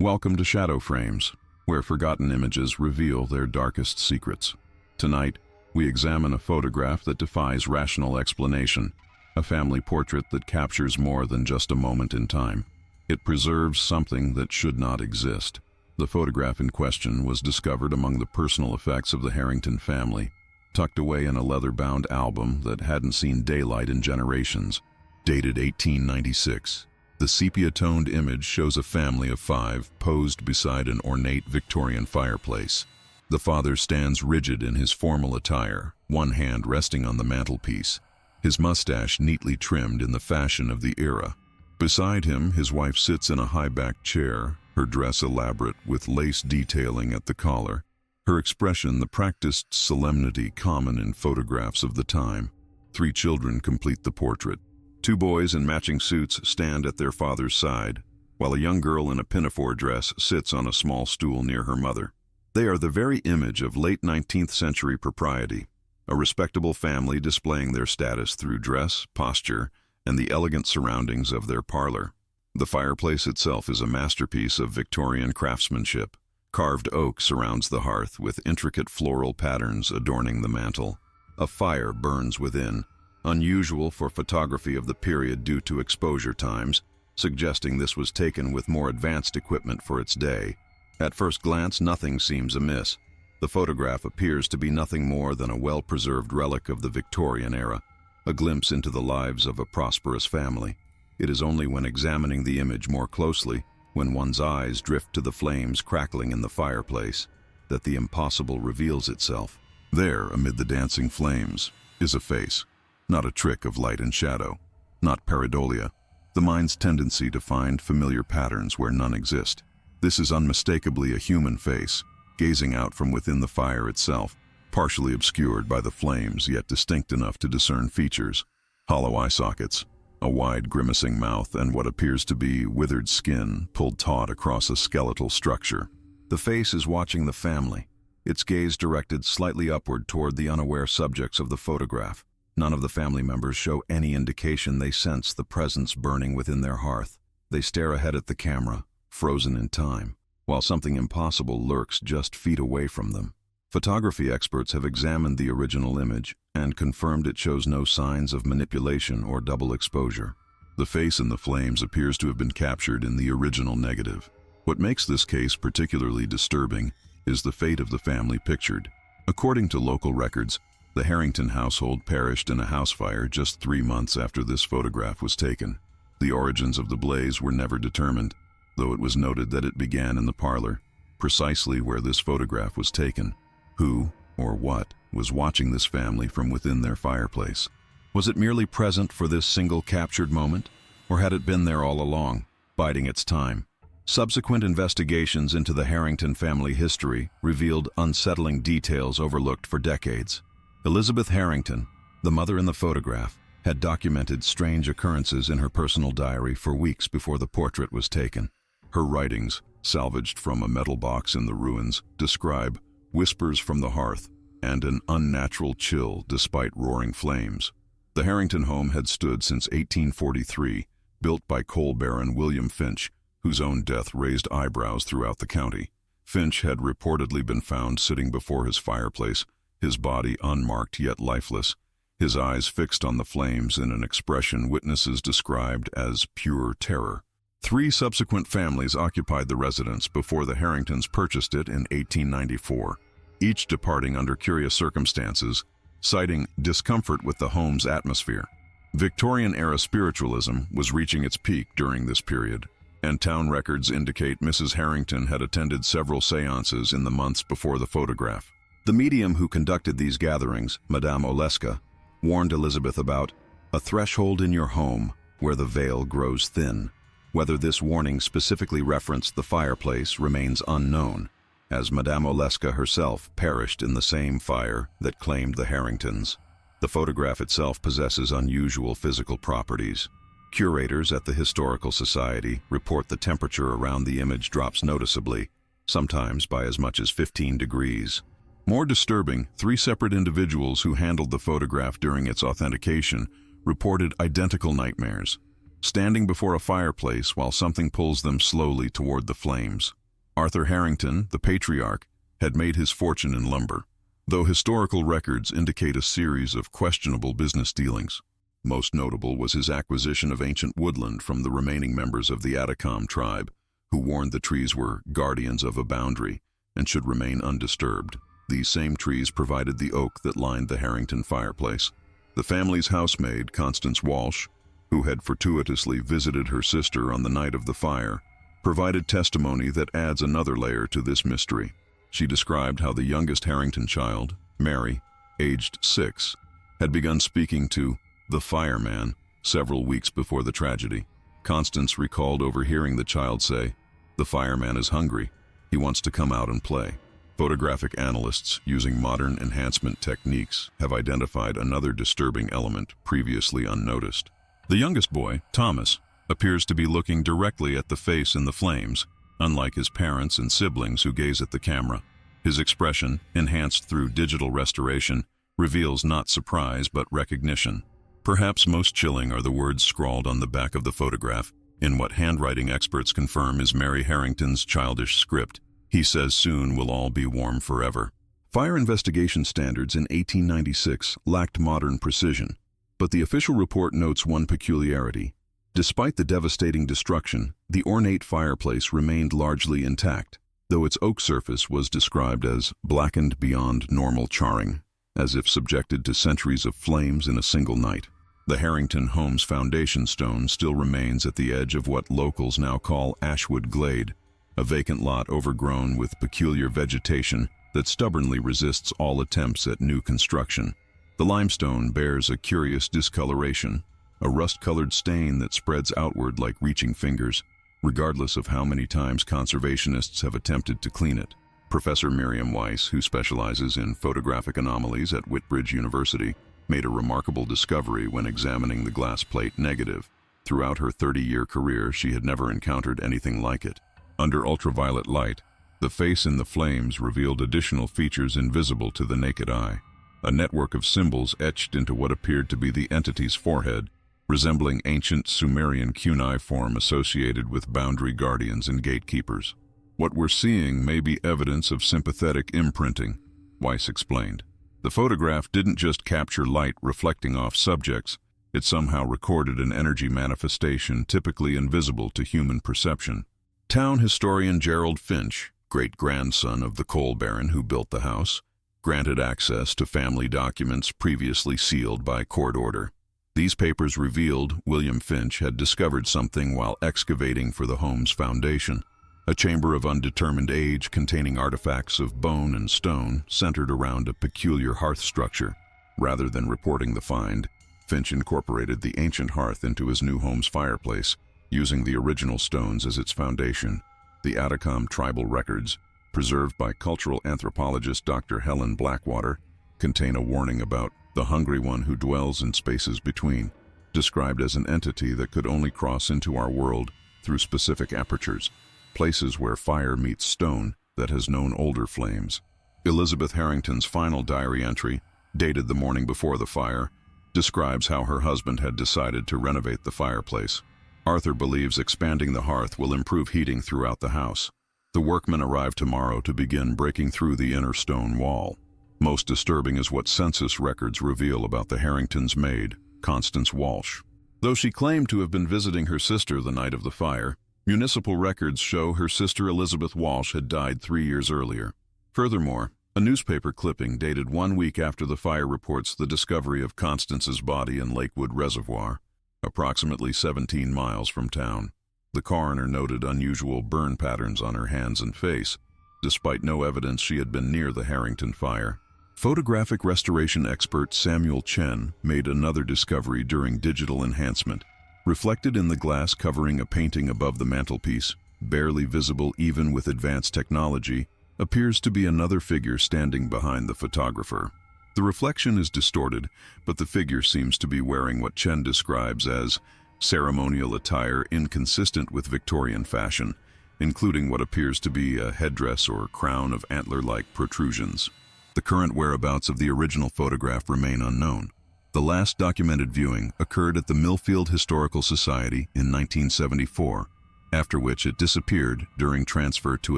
Welcome to Shadow Frames, where forgotten images reveal their darkest secrets. Tonight, we examine a photograph that defies rational explanation, a family portrait that captures more than just a moment in time. It preserves something that should not exist. The photograph in question was discovered among the personal effects of the Harrington family, tucked away in a leather-bound album that hadn't seen daylight in generations. Dated 1896. The sepia-toned image shows a family of 5 posed beside an ornate Victorian fireplace. The father stands rigid in his formal attire, one hand resting on the mantelpiece, his mustache neatly trimmed in the fashion of the era. Beside him, his wife sits in a high-backed chair, her dress elaborate with lace detailing at the collar, her expression the practiced solemnity common in photographs of the time. 3 children complete the portrait. 2 boys in matching suits stand at their father's side, while a young girl in a pinafore dress sits on a small stool near her mother. They are the very image of late 19th century propriety, a respectable family displaying their status through dress, posture, and the elegant surroundings of their parlor. The fireplace itself is a masterpiece of Victorian craftsmanship. Carved oak surrounds the hearth with intricate floral patterns adorning the mantel. A fire burns within, unusual for photography of the period due to exposure times, suggesting this was taken with more advanced equipment for its day. At first glance, nothing seems amiss. The photograph appears to be nothing more than a well-preserved relic of the Victorian era, a glimpse into the lives of a prosperous family. It is only when examining the image more closely, when one's eyes drift to the flames crackling in the fireplace, that the impossible reveals itself. There, amid the dancing flames, is a face. Not a trick of light and shadow, not pareidolia, the mind's tendency to find familiar patterns where none exist. This is unmistakably a human face, gazing out from within the fire itself, partially obscured by the flames yet distinct enough to discern features. Hollow eye sockets, a wide grimacing mouth, and what appears to be withered skin pulled taut across a skeletal structure. The face is watching the family, its gaze directed slightly upward toward the unaware subjects of the photograph. None of the family members show any indication they sense the presence burning within their hearth. They stare ahead at the camera, frozen in time, while something impossible lurks just feet away from them. Photography experts have examined the original image and confirmed it shows no signs of manipulation or double exposure. The face in the flames appears to have been captured in the original negative. What makes this case particularly disturbing is the fate of the family pictured. According to local records, the Harrington household perished in a house fire just 3 months after this photograph was taken. The origins of the blaze were never determined, though it was noted that it began in the parlor, precisely where this photograph was taken. Who, or what, was watching this family from within their fireplace? Was it merely present for this single captured moment, or had it been there all along, biding its time? Subsequent investigations into the Harrington family history revealed unsettling details overlooked for decades. Elizabeth Harrington, the mother in the photograph, had documented strange occurrences in her personal diary for weeks before the portrait was taken. Her writings, salvaged from a metal box in the ruins, describe whispers from the hearth and an unnatural chill despite roaring flames. The Harrington home had stood since 1843, built by coal baron William Finch, whose own death raised eyebrows throughout the county. Finch had reportedly been found sitting before his fireplace, his body unmarked yet lifeless, his eyes fixed on the flames in an expression witnesses described as pure terror. 3 subsequent families occupied the residence before the Harringtons purchased it in 1894, each departing under curious circumstances, citing discomfort with the home's atmosphere. Victorian-era spiritualism was reaching its peak during this period, and town records indicate Mrs. Harrington had attended several seances in the months before the photograph. The medium who conducted these gatherings, Madame Oleska, warned Elizabeth about a threshold in your home where the veil grows thin. Whether this warning specifically referenced the fireplace remains unknown, as Madame Oleska herself perished in the same fire that claimed the Harringtons. The photograph itself possesses unusual physical properties. Curators at the Historical Society report the temperature around the image drops noticeably, sometimes by as much as 15 degrees. More disturbing, 3 separate individuals who handled the photograph during its authentication reported identical nightmares. standing before a fireplace while something pulls them slowly toward the flames. Arthur Harrington, the patriarch, had made his fortune in lumber, though historical records indicate a series of questionable business dealings. Most notable was his acquisition of ancient woodland from the remaining members of the Atacom tribe, who warned the trees were guardians of a boundary and should remain undisturbed. These same trees provided the oak that lined the Harrington fireplace. The family's housemaid, Constance Walsh, who had fortuitously visited her sister on the night of the fire, provided testimony that adds another layer to this mystery. She described how the youngest Harrington child, Mary, aged 6, had begun speaking to the fireman several weeks before the tragedy. Constance recalled overhearing the child say, "The fireman is hungry. He wants to come out and play." Photographic analysts using modern enhancement techniques have identified another disturbing element previously unnoticed. The youngest boy, Thomas, appears to be looking directly at the face in the flames, unlike his parents and siblings who gaze at the camera. His expression, enhanced through digital restoration, reveals not surprise but recognition. Perhaps most chilling are the words scrawled on the back of the photograph, in what handwriting experts confirm is Mary Harrington's childish script. He says soon we'll all be warm forever. Fire investigation standards in 1896 lacked modern precision, but the official report notes one peculiarity. Despite the devastating destruction, the ornate fireplace remained largely intact, though its oak surface was described as blackened beyond normal charring, as if subjected to centuries of flames in a single night. The Harrington home's foundation stone still remains at the edge of what locals now call Ashwood Glade, a vacant lot overgrown with peculiar vegetation that stubbornly resists all attempts at new construction. The limestone bears a curious discoloration, a rust-colored stain that spreads outward like reaching fingers, regardless of how many times conservationists have attempted to clean it. Professor Miriam Weiss, who specializes in photographic anomalies at Whitbridge University, made a remarkable discovery when examining the glass plate negative. Throughout her 30-year career, she had never encountered anything like it. Under ultraviolet light, the face in the flames revealed additional features invisible to the naked eye. A network of symbols etched into what appeared to be the entity's forehead, resembling ancient Sumerian cuneiform associated with boundary guardians and gatekeepers. "What we're seeing may be evidence of sympathetic imprinting," Weiss explained. The photograph didn't just capture light reflecting off subjects, it somehow recorded an energy manifestation typically invisible to human perception. Town historian Gerald Finch, great-grandson of the coal baron who built the house, granted access to family documents previously sealed by court order. These papers revealed William Finch had discovered something while excavating for the home's foundation, a chamber of undetermined age containing artifacts of bone and stone centered around a peculiar hearth structure. Rather than reporting the find, Finch incorporated the ancient hearth into his new home's fireplace, using the original stones as its foundation. The Atacom tribal records, preserved by cultural anthropologist Dr. Helen Blackwater, contain a warning about the hungry one who dwells in spaces between, described as an entity that could only cross into our world through specific apertures, places where fire meets stone that has known older flames. Elizabeth Harrington's final diary entry, dated the morning before the fire, describes how her husband had decided to renovate the fireplace. Arthur believes expanding the hearth will improve heating throughout the house. The workmen arrive tomorrow to begin breaking through the inner stone wall. Most disturbing is what census records reveal about the Harringtons' maid, Constance Walsh. Though she claimed to have been visiting her sister the night of the fire, municipal records show her sister Elizabeth Walsh had died 3 years earlier. Furthermore, a newspaper clipping dated 1 week after the fire reports the discovery of Constance's body in Lakewood Reservoir, approximately 17 miles from town. The coroner noted unusual burn patterns on her hands and face, despite no evidence she had been near the Harrington fire. Photographic restoration expert Samuel Chen made another discovery during digital enhancement. Reflected in the glass covering a painting above the mantelpiece, barely visible even with advanced technology, appears to be another figure standing behind the photographer. The reflection is distorted, but the figure seems to be wearing what Chen describes as ceremonial attire inconsistent with Victorian fashion, including what appears to be a headdress or crown of antler-like protrusions. The current whereabouts of the original photograph remain unknown. The last documented viewing occurred at the Millfield Historical Society in 1974, after which it disappeared during transfer to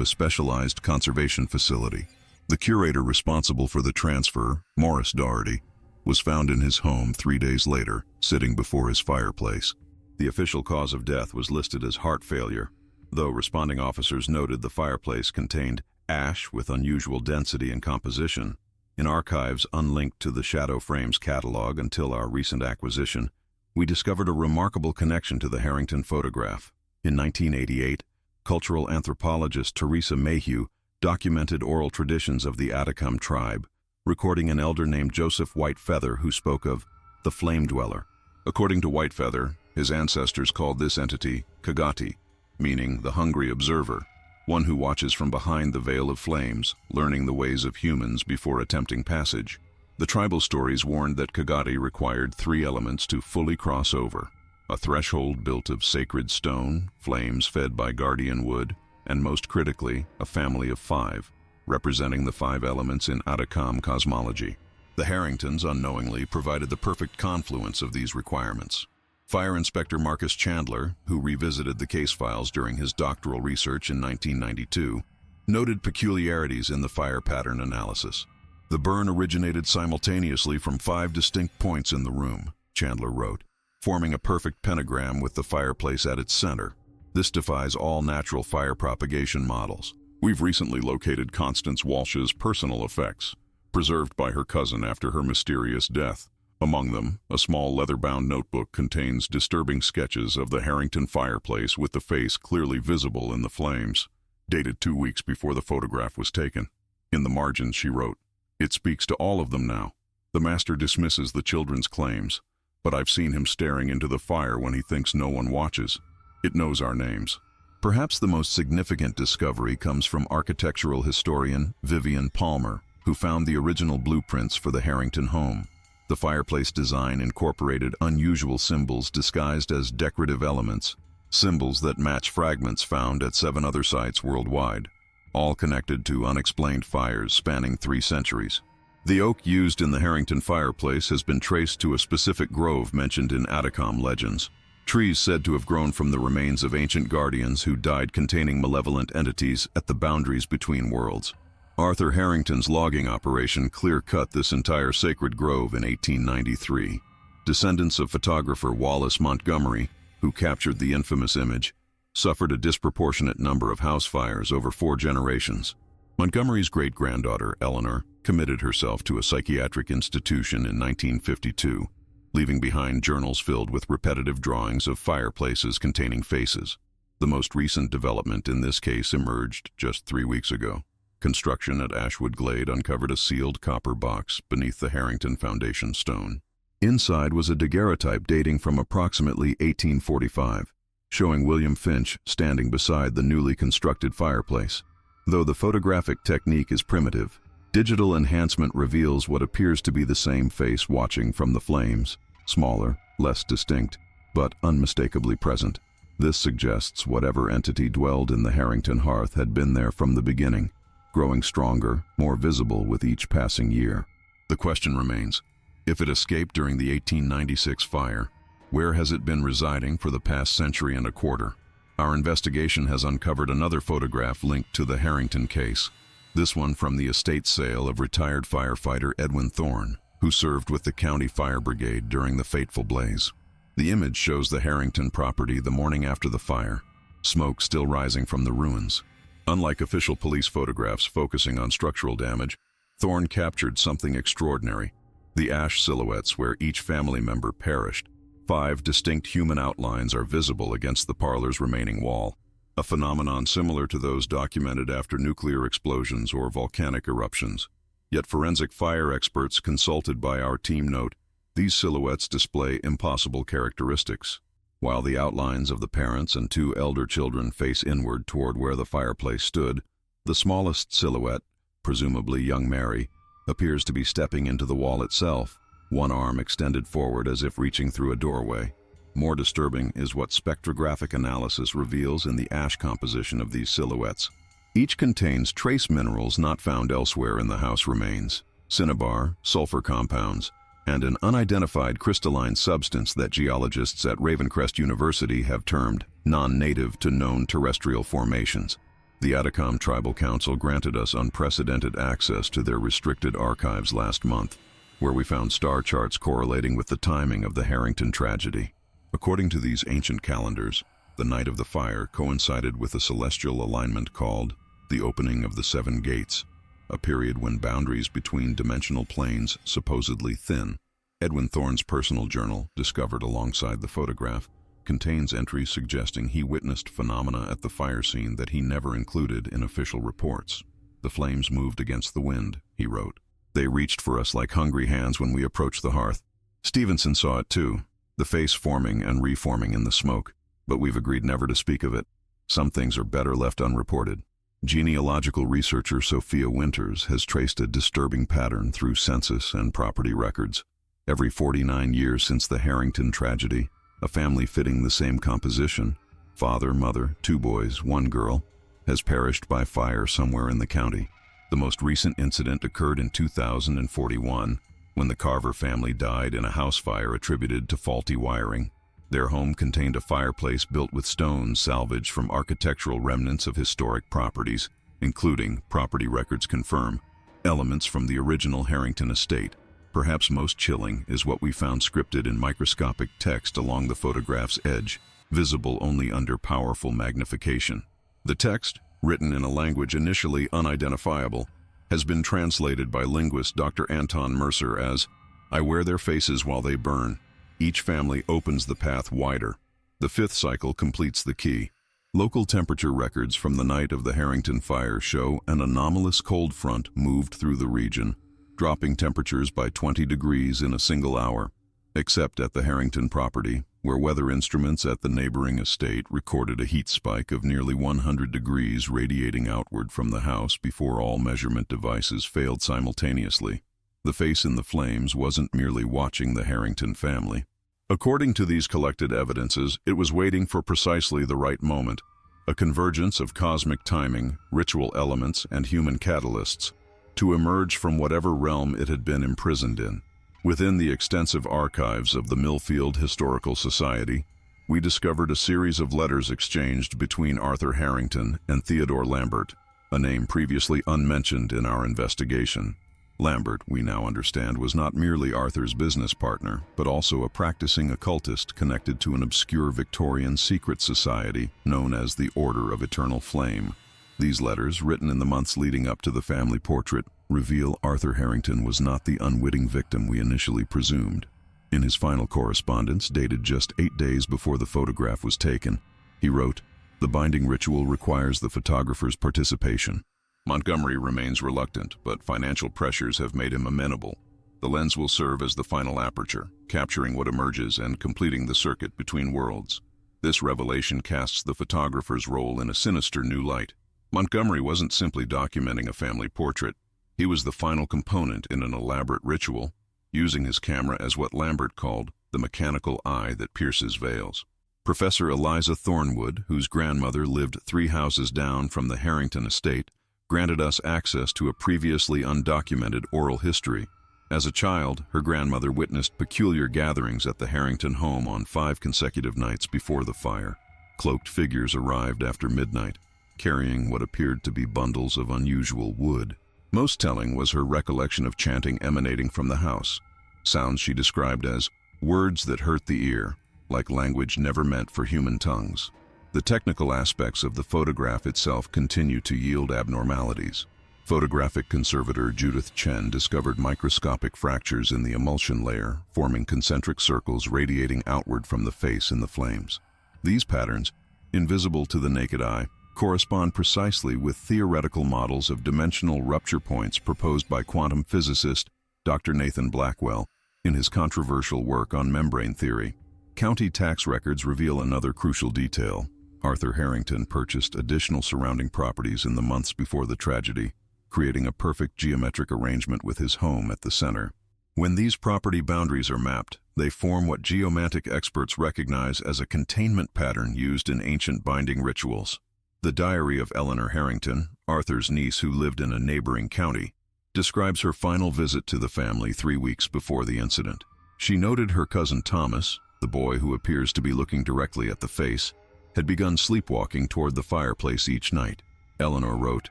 a specialized conservation facility. The curator responsible for the transfer, Morris Doherty, was found in his home 3 days later, sitting before his fireplace. The official cause of death was listed as heart failure, though responding officers noted the fireplace contained ash with unusual density and composition. In archives unlinked to the Shadow Frames catalog until our recent acquisition, we discovered a remarkable connection to the Harrington photograph. In 1988, cultural anthropologist Teresa Mayhew documented oral traditions of the Atacama tribe, recording an elder named Joseph Whitefeather who spoke of the flame dweller. According to Whitefeather, his ancestors called this entity Kagati, meaning the hungry observer, one who watches from behind the veil of flames, learning the ways of humans before attempting passage. The tribal stories warned that Kagati required 3 elements to fully cross over: a threshold built of sacred stone, flames fed by guardian wood, and most critically, a family of 5, representing the 5 elements in Atacama cosmology. The Harringtons unknowingly provided the perfect confluence of these requirements. Fire Inspector Marcus Chandler, who revisited the case files during his doctoral research in 1992, noted peculiarities in the fire pattern analysis. The burn originated simultaneously from 5 distinct points in the room, Chandler wrote, forming a perfect pentagram with the fireplace at its center. This defies all natural fire propagation models. We've recently located Constance Walsh's personal effects, preserved by her cousin after her mysterious death. Among them, a small leather-bound notebook contains disturbing sketches of the Harrington fireplace with the face clearly visible in the flames, dated 2 weeks before the photograph was taken. In the margins she wrote, "It speaks to all of them now. The master dismisses the children's claims, but I've seen him staring into the fire when he thinks no one watches. It knows our names." Perhaps the most significant discovery comes from architectural historian Vivian Palmer, who found the original blueprints for the Harrington home. The fireplace design incorporated unusual symbols disguised as decorative elements, symbols that match fragments found at 7 other sites worldwide, all connected to unexplained fires spanning 3 centuries. The oak used in the Harrington fireplace has been traced to a specific grove mentioned in Atacama legends. Trees said to have grown from the remains of ancient guardians who died containing malevolent entities at the boundaries between worlds. Arthur Harrington's logging operation clear-cut this entire sacred grove in 1893. Descendants of photographer Wallace Montgomery, who captured the infamous image, suffered a disproportionate number of house fires over 4 generations. Montgomery's great-granddaughter, Eleanor, committed herself to a psychiatric institution in 1952, leaving behind journals filled with repetitive drawings of fireplaces containing faces. The most recent development in this case emerged just 3 weeks ago. Construction at Ashwood Glade uncovered a sealed copper box beneath the Harrington foundation stone. Inside was a daguerreotype dating from approximately 1845, showing William Finch standing beside the newly constructed fireplace. Though the photographic technique is primitive, digital enhancement reveals what appears to be the same face watching from the flames, smaller, less distinct, but unmistakably present. This suggests whatever entity dwelled in the Harrington hearth had been there from the beginning, growing stronger, more visible with each passing year. The question remains, if it escaped during the 1896 fire, where has it been residing for the past century and a quarter? Our investigation has uncovered another photograph linked to the Harrington case, this one from the estate sale of retired firefighter Edwin Thorne, who served with the county fire brigade during the fateful blaze. The image shows the Harrington property the morning after the fire, smoke still rising from the ruins. Unlike official police photographs focusing on structural damage, Thorne captured something extraordinary: the ash silhouettes where each family member perished. 5 distinct human outlines are visible against the parlor's remaining wall, a phenomenon similar to those documented after nuclear explosions or volcanic eruptions. Yet forensic fire experts consulted by our team note, these silhouettes display impossible characteristics. While the outlines of the parents and 2 elder children face inward toward where the fireplace stood, the smallest silhouette, presumably young Mary, appears to be stepping into the wall itself, one arm extended forward as if reaching through a doorway. More disturbing is what spectrographic analysis reveals in the ash composition of these silhouettes. Each contains trace minerals not found elsewhere in the house remains: cinnabar, sulfur compounds, and an unidentified crystalline substance that geologists at Ravencrest University have termed non-native to known terrestrial formations. The Atacom Tribal Council granted us unprecedented access to their restricted archives last month, where we found star charts correlating with the timing of the Harrington tragedy. According to these ancient calendars, the night of the fire coincided with a celestial alignment called the opening of the Seven Gates, a period when boundaries between dimensional planes supposedly thin. Edwin Thorne's personal journal, discovered alongside the photograph, contains entries suggesting he witnessed phenomena at the fire scene that he never included in official reports. "The flames moved against the wind," he wrote. "They reached for us like hungry hands when we approached the hearth." Stevenson saw it too, the face forming and reforming in the smoke, but we've agreed never to speak of it. Some things are better left unreported. Genealogical researcher Sophia Winters has traced a disturbing pattern through census and property records. Every 49 years since the Harrington tragedy, a family fitting the same composition, father, mother, 2 boys, 1 girl, has perished by fire somewhere in the county. The most recent incident occurred in 2041, when the Carver family died in a house fire attributed to faulty wiring. Their home contained a fireplace built with stones salvaged from architectural remnants of historic properties, including, property records confirm, elements from the original Harrington estate. Perhaps most chilling is what we found scripted in microscopic text along the photograph's edge, visible only under powerful magnification. The text, written in a language initially unidentifiable, has been translated by linguist Dr. Anton Mercer as, "I wear their faces while they burn. Each family opens the path wider. The 5th cycle completes the key." Local temperature records from the night of the Harrington fire show an anomalous cold front moved through the region, dropping temperatures by 20 degrees in a single hour, except at the Harrington property, where weather instruments at the neighboring estate recorded a heat spike of nearly 100 degrees radiating outward from the house before all measurement devices failed simultaneously. The face in the flames wasn't merely watching the Harrington family. According to these collected evidences, it was waiting for precisely the right moment, a convergence of cosmic timing, ritual elements, and human catalysts, to emerge from whatever realm it had been imprisoned in. Within the extensive archives of the Millfield Historical Society, we discovered a series of letters exchanged between Arthur Harrington and Theodore Lambert, a name previously unmentioned in our investigation. Lambert, we now understand, was not merely Arthur's business partner, but also a practicing occultist connected to an obscure Victorian secret society known as the Order of Eternal Flame. These letters, written in the months leading up to the family portrait, reveal Arthur Harrington was not the unwitting victim we initially presumed. In his final correspondence, dated just 8 days before the photograph was taken, he wrote, "The binding ritual requires the photographer's participation. Montgomery remains reluctant, but financial pressures have made him amenable. The lens will serve as the final aperture, capturing what emerges and completing the circuit between worlds. This revelation casts the photographer's role in a sinister new light. Montgomery wasn't simply documenting a family portrait. He was the final component in an elaborate ritual, using his camera as what Lambert called the mechanical eye that pierces veils." Professor Eliza Thornwood, whose grandmother lived 3 houses down from the Harrington estate, granted us access to a previously undocumented oral history. As a child, her grandmother witnessed peculiar gatherings at the Harrington home on 5 consecutive nights before the fire. Cloaked figures arrived after midnight, carrying what appeared to be bundles of unusual wood. Most telling was her recollection of chanting emanating from the house, sounds she described as words that hurt the ear, like language never meant for human tongues. The technical aspects of the photograph itself continue to yield abnormalities. Photographic conservator Judith Chen discovered microscopic fractures in the emulsion layer, forming concentric circles radiating outward from the face in the flames. These patterns, invisible to the naked eye, correspond precisely with theoretical models of dimensional rupture points proposed by quantum physicist Dr. Nathan Blackwell in his controversial work on membrane theory. County tax records reveal another crucial detail. Arthur Harrington purchased additional surrounding properties in the months before the tragedy, creating a perfect geometric arrangement with his home at the center. When these property boundaries are mapped, they form what geomantic experts recognize as a containment pattern used in ancient binding rituals. The diary of Eleanor Harrington, Arthur's niece who lived in a neighboring county, describes her final visit to the family 3 weeks before the incident. She noted her cousin Thomas, the boy who appears to be looking directly at the face, had begun sleepwalking toward the fireplace each night. Eleanor wrote,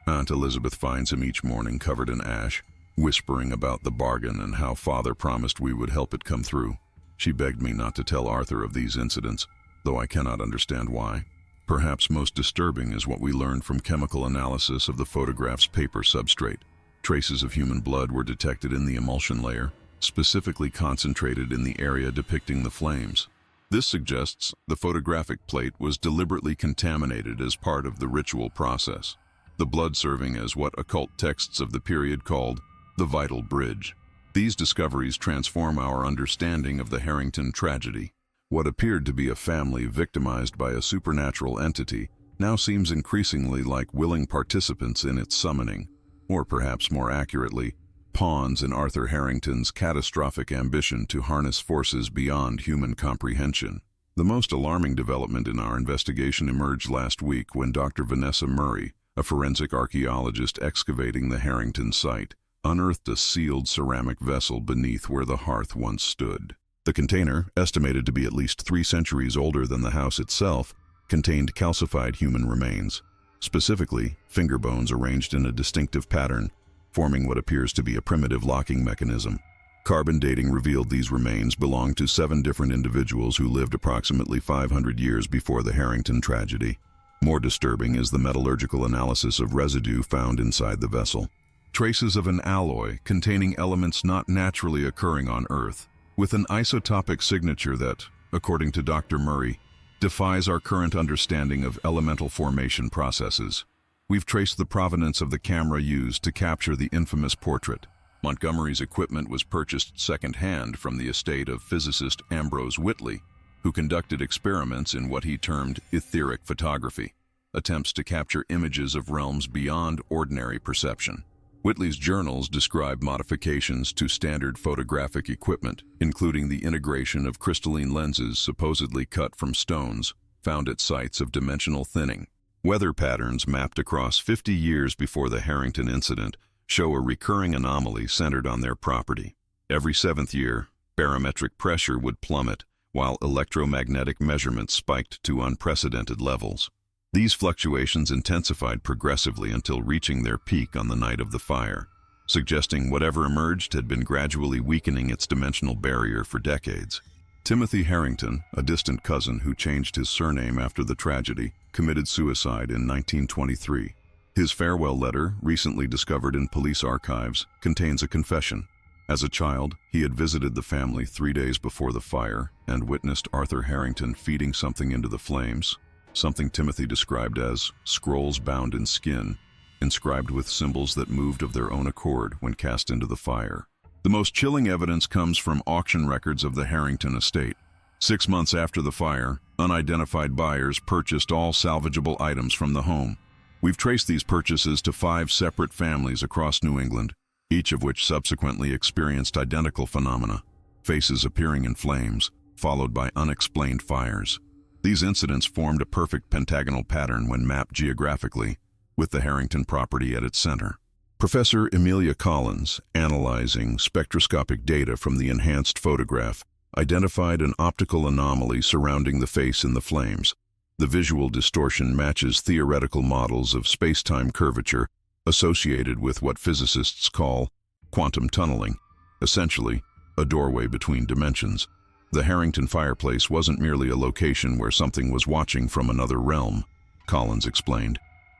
"Aunt Elizabeth finds him each morning covered in ash, whispering about the bargain and how Father promised we would help it come through. She begged me not to tell Arthur of these incidents, though I cannot understand why. Perhaps most disturbing is what we learned from chemical analysis of the photograph's paper substrate. Traces of human blood were detected in the emulsion layer, specifically concentrated in the area depicting the flames. This suggests the photographic plate was deliberately contaminated as part of the ritual process, the blood serving as what occult texts of the period called the vital bridge. These discoveries transform our understanding of the Harrington tragedy. What appeared to be a family victimized by a supernatural entity now seems increasingly like willing participants in its summoning, or perhaps more accurately, pawns in Arthur Harrington's catastrophic ambition to harness forces beyond human comprehension. The most alarming development in our investigation emerged last week when Dr. Vanessa Murray, a forensic archaeologist excavating the Harrington site, unearthed a sealed ceramic vessel beneath where the hearth once stood. The container, estimated to be at least 3 centuries older than the house itself, contained calcified human remains, specifically finger bones arranged in a distinctive pattern, forming what appears to be a primitive locking mechanism. Carbon dating revealed these remains belonged to 7 different individuals who lived approximately 500 years before the Harrington tragedy. More disturbing is the metallurgical analysis of residue found inside the vessel. Traces of an alloy containing elements not naturally occurring on Earth, with an isotopic signature that, according to Dr. Murray, defies our current understanding of elemental formation processes. We've traced the provenance of the camera used to capture the infamous portrait. Montgomery's equipment was purchased second-hand from the estate of physicist Ambrose Whitley, who conducted experiments in what he termed etheric photography, attempts to capture images of realms beyond ordinary perception. Whitley's journals describe modifications to standard photographic equipment, including the integration of crystalline lenses supposedly cut from stones found at sites of dimensional thinning. Weather patterns mapped across 50 years before the Harrington incident show a recurring anomaly centered on their property. Every 7th year, barometric pressure would plummet, while electromagnetic measurements spiked to unprecedented levels. These fluctuations intensified progressively until reaching their peak on the night of the fire, suggesting whatever emerged had been gradually weakening its dimensional barrier for decades. Timothy Harrington, a distant cousin who changed his surname after the tragedy, committed suicide in 1923. His farewell letter, recently discovered in police archives, contains a confession. As a child, he had visited the family 3 days before the fire and witnessed Arthur Harrington feeding something into the flames, something Timothy described as scrolls bound in skin, inscribed with symbols that moved of their own accord when cast into the fire. The most chilling evidence comes from auction records of the Harrington estate. 6 months after the fire, unidentified buyers purchased all salvageable items from the home. We've traced these purchases to 5 separate families across New England, each of which subsequently experienced identical phenomena, faces appearing in flames, followed by unexplained fires. These incidents formed a perfect pentagonal pattern when mapped geographically, with the Harrington property at its center. Professor Emilia Collins, analyzing spectroscopic data from the enhanced photograph, identified an optical anomaly surrounding the face in the flames. The visual distortion matches theoretical models of space-time curvature associated with what physicists call quantum tunneling, essentially a doorway between dimensions. The Harrington fireplace wasn't merely a location where something was watching from another realm, Collins explained.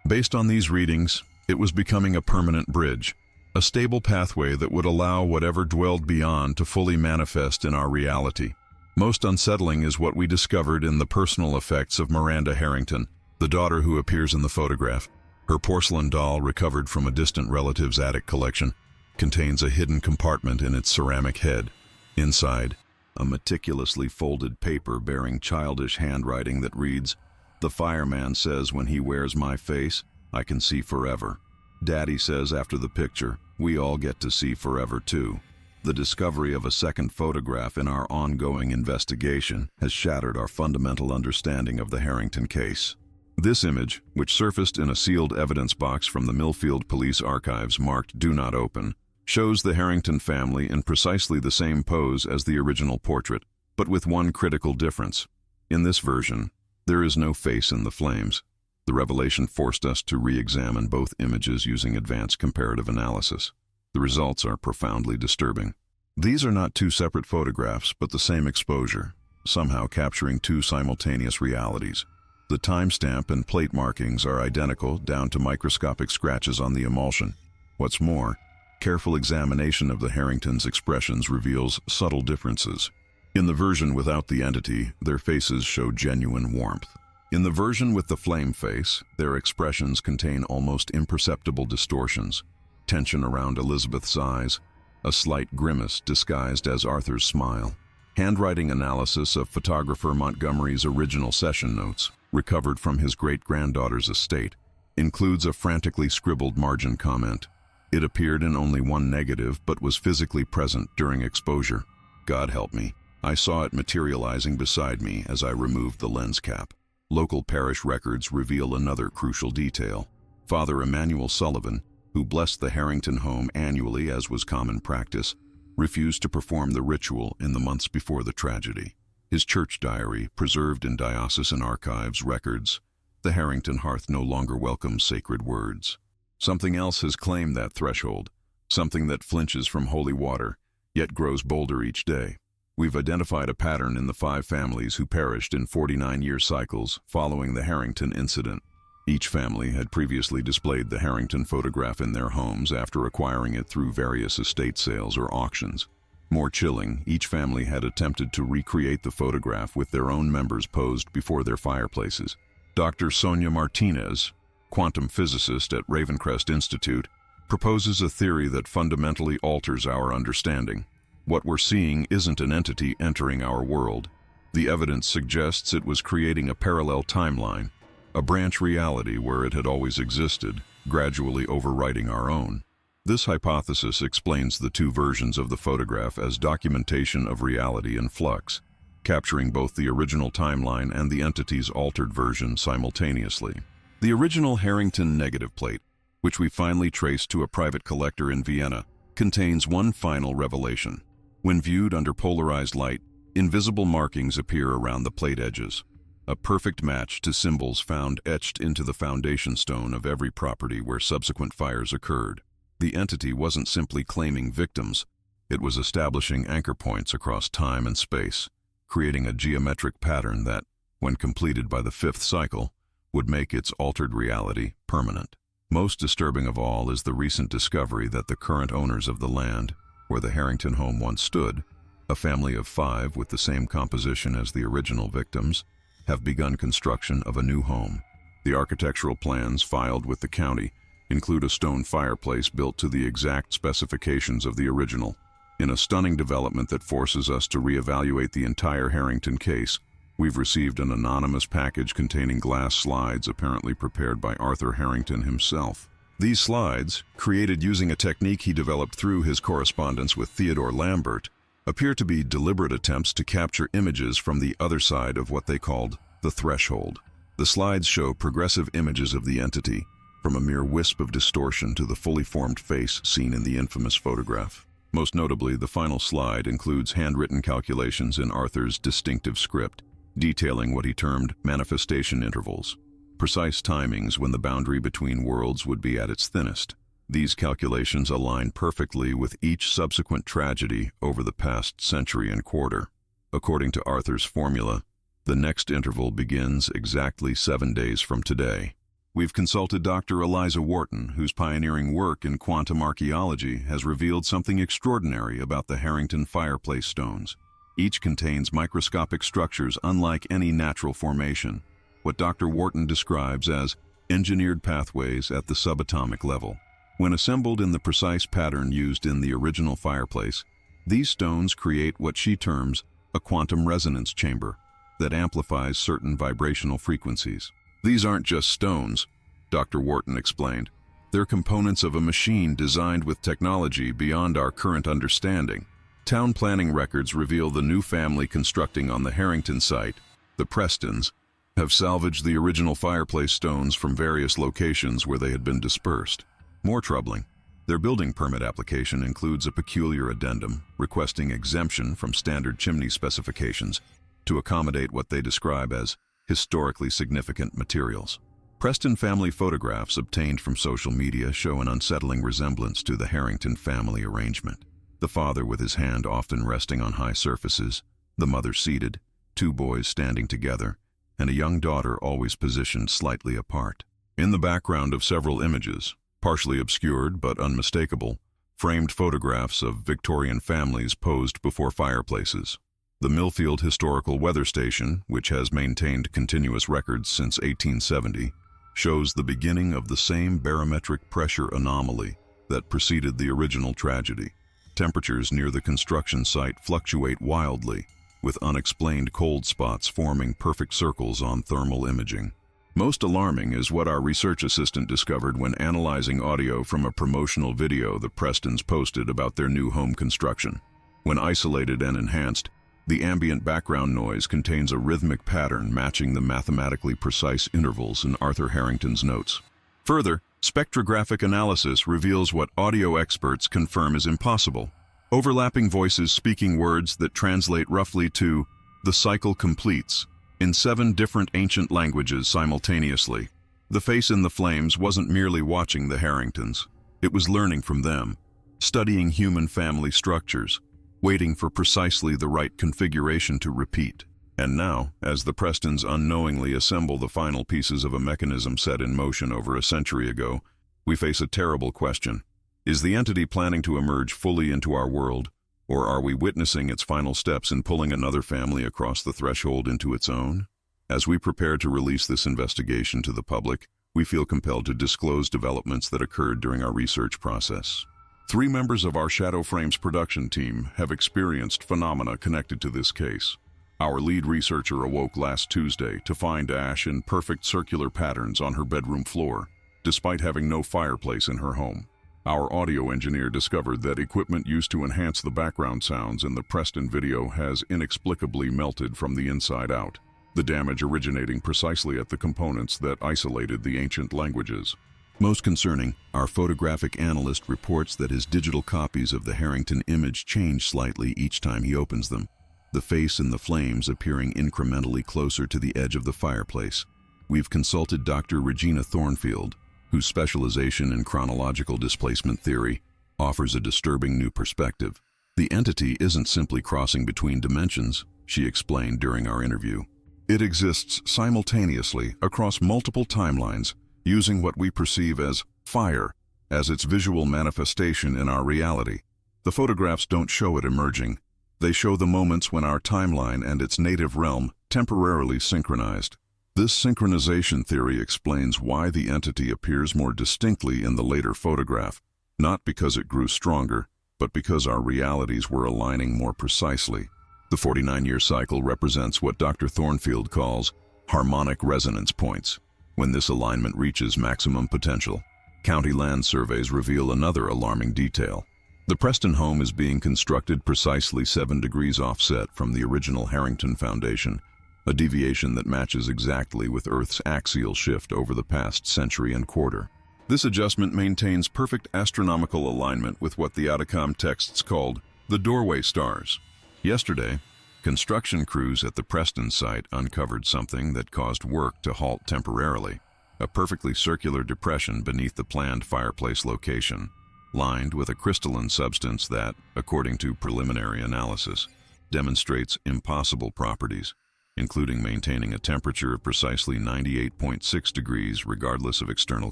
Based on these readings, it was becoming a permanent bridge, a stable pathway that would allow whatever dwelled beyond to fully manifest in our reality. Most unsettling is what we discovered in the personal effects of Miranda Harrington, the daughter who appears in the photograph. Her porcelain doll, recovered from a distant relative's attic collection, contains a hidden compartment in its ceramic head. Inside, a meticulously folded paper bearing childish handwriting that reads, "The fireman says when he wears my face, I can see forever. Daddy says after the picture, we all get to see forever too." The discovery of a second photograph in our ongoing investigation has shattered our fundamental understanding of the Harrington case. This image, which surfaced in a sealed evidence box from the Millfield Police Archives marked "Do Not Open," shows the Harrington family in precisely the same pose as the original portrait, but with one critical difference. In this version, there is no face in the flames. The revelation forced us to re-examine both images using advanced comparative analysis. The results are profoundly disturbing. These are not two separate photographs, but the same exposure, somehow capturing two simultaneous realities. The timestamp and plate markings are identical down to microscopic scratches on the emulsion. What's more, careful examination of the Harringtons' expressions reveals subtle differences. In the version without the entity, their faces show genuine warmth. In the version with the flame face, their expressions contain almost imperceptible distortions, tension around Elizabeth's eyes, a slight grimace disguised as Arthur's smile. Handwriting analysis of photographer Montgomery's original session notes, recovered from his great-granddaughter's estate, includes a frantically scribbled margin comment. It appeared in only one negative but was physically present during exposure. God help me, I saw it materializing beside me as I removed the lens cap. Local parish records reveal another crucial detail. Father Emmanuel Sullivan, who blessed the Harrington home annually as was common practice, refused to perform the ritual in the months before the tragedy. His church diary, preserved in diocesan archives, records, "The Harrington hearth no longer welcomes sacred words." Something else has claimed that threshold, something that flinches from holy water, yet grows bolder each day. We've identified a pattern in the 5 families who perished in 49-year cycles following the Harrington incident. Each family had previously displayed the Harrington photograph in their homes after acquiring it through various estate sales or auctions. More chilling, each family had attempted to recreate the photograph with their own members posed before their fireplaces. Dr. Sonia Martinez, quantum physicist at Ravencrest Institute, proposes a theory that fundamentally alters our understanding. What we're seeing isn't an entity entering our world. The evidence suggests it was creating a parallel timeline, a branch reality where it had always existed, gradually overwriting our own. This hypothesis explains the two versions of the photograph as documentation of reality in flux, capturing both the original timeline and the entity's altered version simultaneously. The original Harrington negative plate, which we finally traced to a private collector in Vienna, contains one final revelation. When viewed under polarized light, invisible markings appear around the plate edges, a perfect match to symbols found etched into the foundation stone of every property where subsequent fires occurred. The entity wasn't simply claiming victims, it was establishing anchor points across time and space, creating a geometric pattern that, when completed by the 5th cycle, would make its altered reality permanent. Most disturbing of all is the recent discovery that the current owners of the land, where the Harrington home once stood, a family of 5 with the same composition as the original victims, have begun construction of a new home. The architectural plans filed with the county include a stone fireplace built to the exact specifications of the original. In a stunning development that forces us to reevaluate the entire Harrington case, we've received an anonymous package containing glass slides apparently prepared by Arthur Harrington himself. These slides, created using a technique he developed through his correspondence with Theodore Lambert, appear to be deliberate attempts to capture images from the other side of what they called the threshold. The slides show progressive images of the entity, from a mere wisp of distortion to the fully formed face seen in the infamous photograph. Most notably, the final slide includes handwritten calculations in Arthur's distinctive script, detailing what he termed manifestation intervals, precise timings when the boundary between worlds would be at its thinnest. These calculations align perfectly with each subsequent tragedy over the past century and quarter. According to Arthur's formula, the next interval begins exactly 7 days from today. We've consulted Dr. Eliza Wharton, whose pioneering work in quantum archaeology has revealed something extraordinary about the Harrington fireplace stones. Each contains microscopic structures unlike any natural formation, what Dr. Wharton describes as engineered pathways at the subatomic level. When assembled in the precise pattern used in the original fireplace, these stones create what she terms a quantum resonance chamber that amplifies certain vibrational frequencies. These aren't just stones, Dr. Wharton explained. They're components of a machine designed with technology beyond our current understanding. Town planning records reveal the new family constructing on the Harrington site, the Prestons, have salvaged the original fireplace stones from various locations where they had been dispersed. More troubling, their building permit application includes a peculiar addendum requesting exemption from standard chimney specifications to accommodate what they describe as historically significant materials. Preston family photographs obtained from social media show an unsettling resemblance to the Harrington family arrangement. The father with his hand often resting on high surfaces, the mother seated, two boys standing together, and a young daughter always positioned slightly apart. In the background of several images, partially obscured but unmistakable, framed photographs of Victorian families posed before fireplaces. The Millfield Historical Weather Station, which has maintained continuous records since 1870, shows the beginning of the same barometric pressure anomaly that preceded the original tragedy. Temperatures near the construction site fluctuate wildly, with unexplained cold spots forming perfect circles on thermal imaging. Most alarming is what our research assistant discovered when analyzing audio from a promotional video the Prestons posted about their new home construction. When isolated and enhanced, the ambient background noise contains a rhythmic pattern matching the mathematically precise intervals in Arthur Harrington's notes. Further, spectrographic analysis reveals what audio experts confirm is impossible: overlapping voices speaking words that translate roughly to "the cycle completes" in 7 different ancient languages simultaneously. The face in the flames wasn't merely watching the Harringtons. It was learning from them, studying human family structures, waiting for precisely the right configuration to repeat. And now, as the Prestons unknowingly assemble the final pieces of a mechanism set in motion over a century ago, we face a terrible question. Is the entity planning to emerge fully into our world, or are we witnessing its final steps in pulling another family across the threshold into its own? As we prepare to release this investigation to the public, we feel compelled to disclose developments that occurred during our research process. 3 members of our Shadow Frames production team have experienced phenomena connected to this case. Our lead researcher awoke last Tuesday to find ash in perfect circular patterns on her bedroom floor, despite having no fireplace in her home. Our audio engineer discovered that equipment used to enhance the background sounds in the Preston video has inexplicably melted from the inside out, the damage originating precisely at the components that isolated the ancient languages. Most concerning, our photographic analyst reports that his digital copies of the Harrington image change slightly each time he opens them, the face in the flames appearing incrementally closer to the edge of the fireplace. We've consulted Dr. Regina Thornfield, whose specialization in chronological displacement theory offers a disturbing new perspective. The entity isn't simply crossing between dimensions, she explained during our interview. It exists simultaneously across multiple timelines, using what we perceive as fire as its visual manifestation in our reality. The photographs don't show it emerging. They show the moments when our timeline and its native realm temporarily synchronized. This synchronization theory explains why the entity appears more distinctly in the later photograph, not because it grew stronger, but because our realities were aligning more precisely. The 49-year cycle represents what Dr. Thornfield calls harmonic resonance points. When this alignment reaches maximum potential, county land surveys reveal another alarming detail. The Preston home is being constructed precisely 7 degrees offset from the original Harrington foundation, a deviation that matches exactly with Earth's axial shift over the past century and quarter. This adjustment maintains perfect astronomical alignment with what the Atacom texts called the doorway stars. Yesterday, construction crews at the Preston site uncovered something that caused work to halt temporarily: a perfectly circular depression beneath the planned fireplace location, lined with a crystalline substance that, according to preliminary analysis, demonstrates impossible properties, including maintaining a temperature of precisely 98.6 degrees regardless of external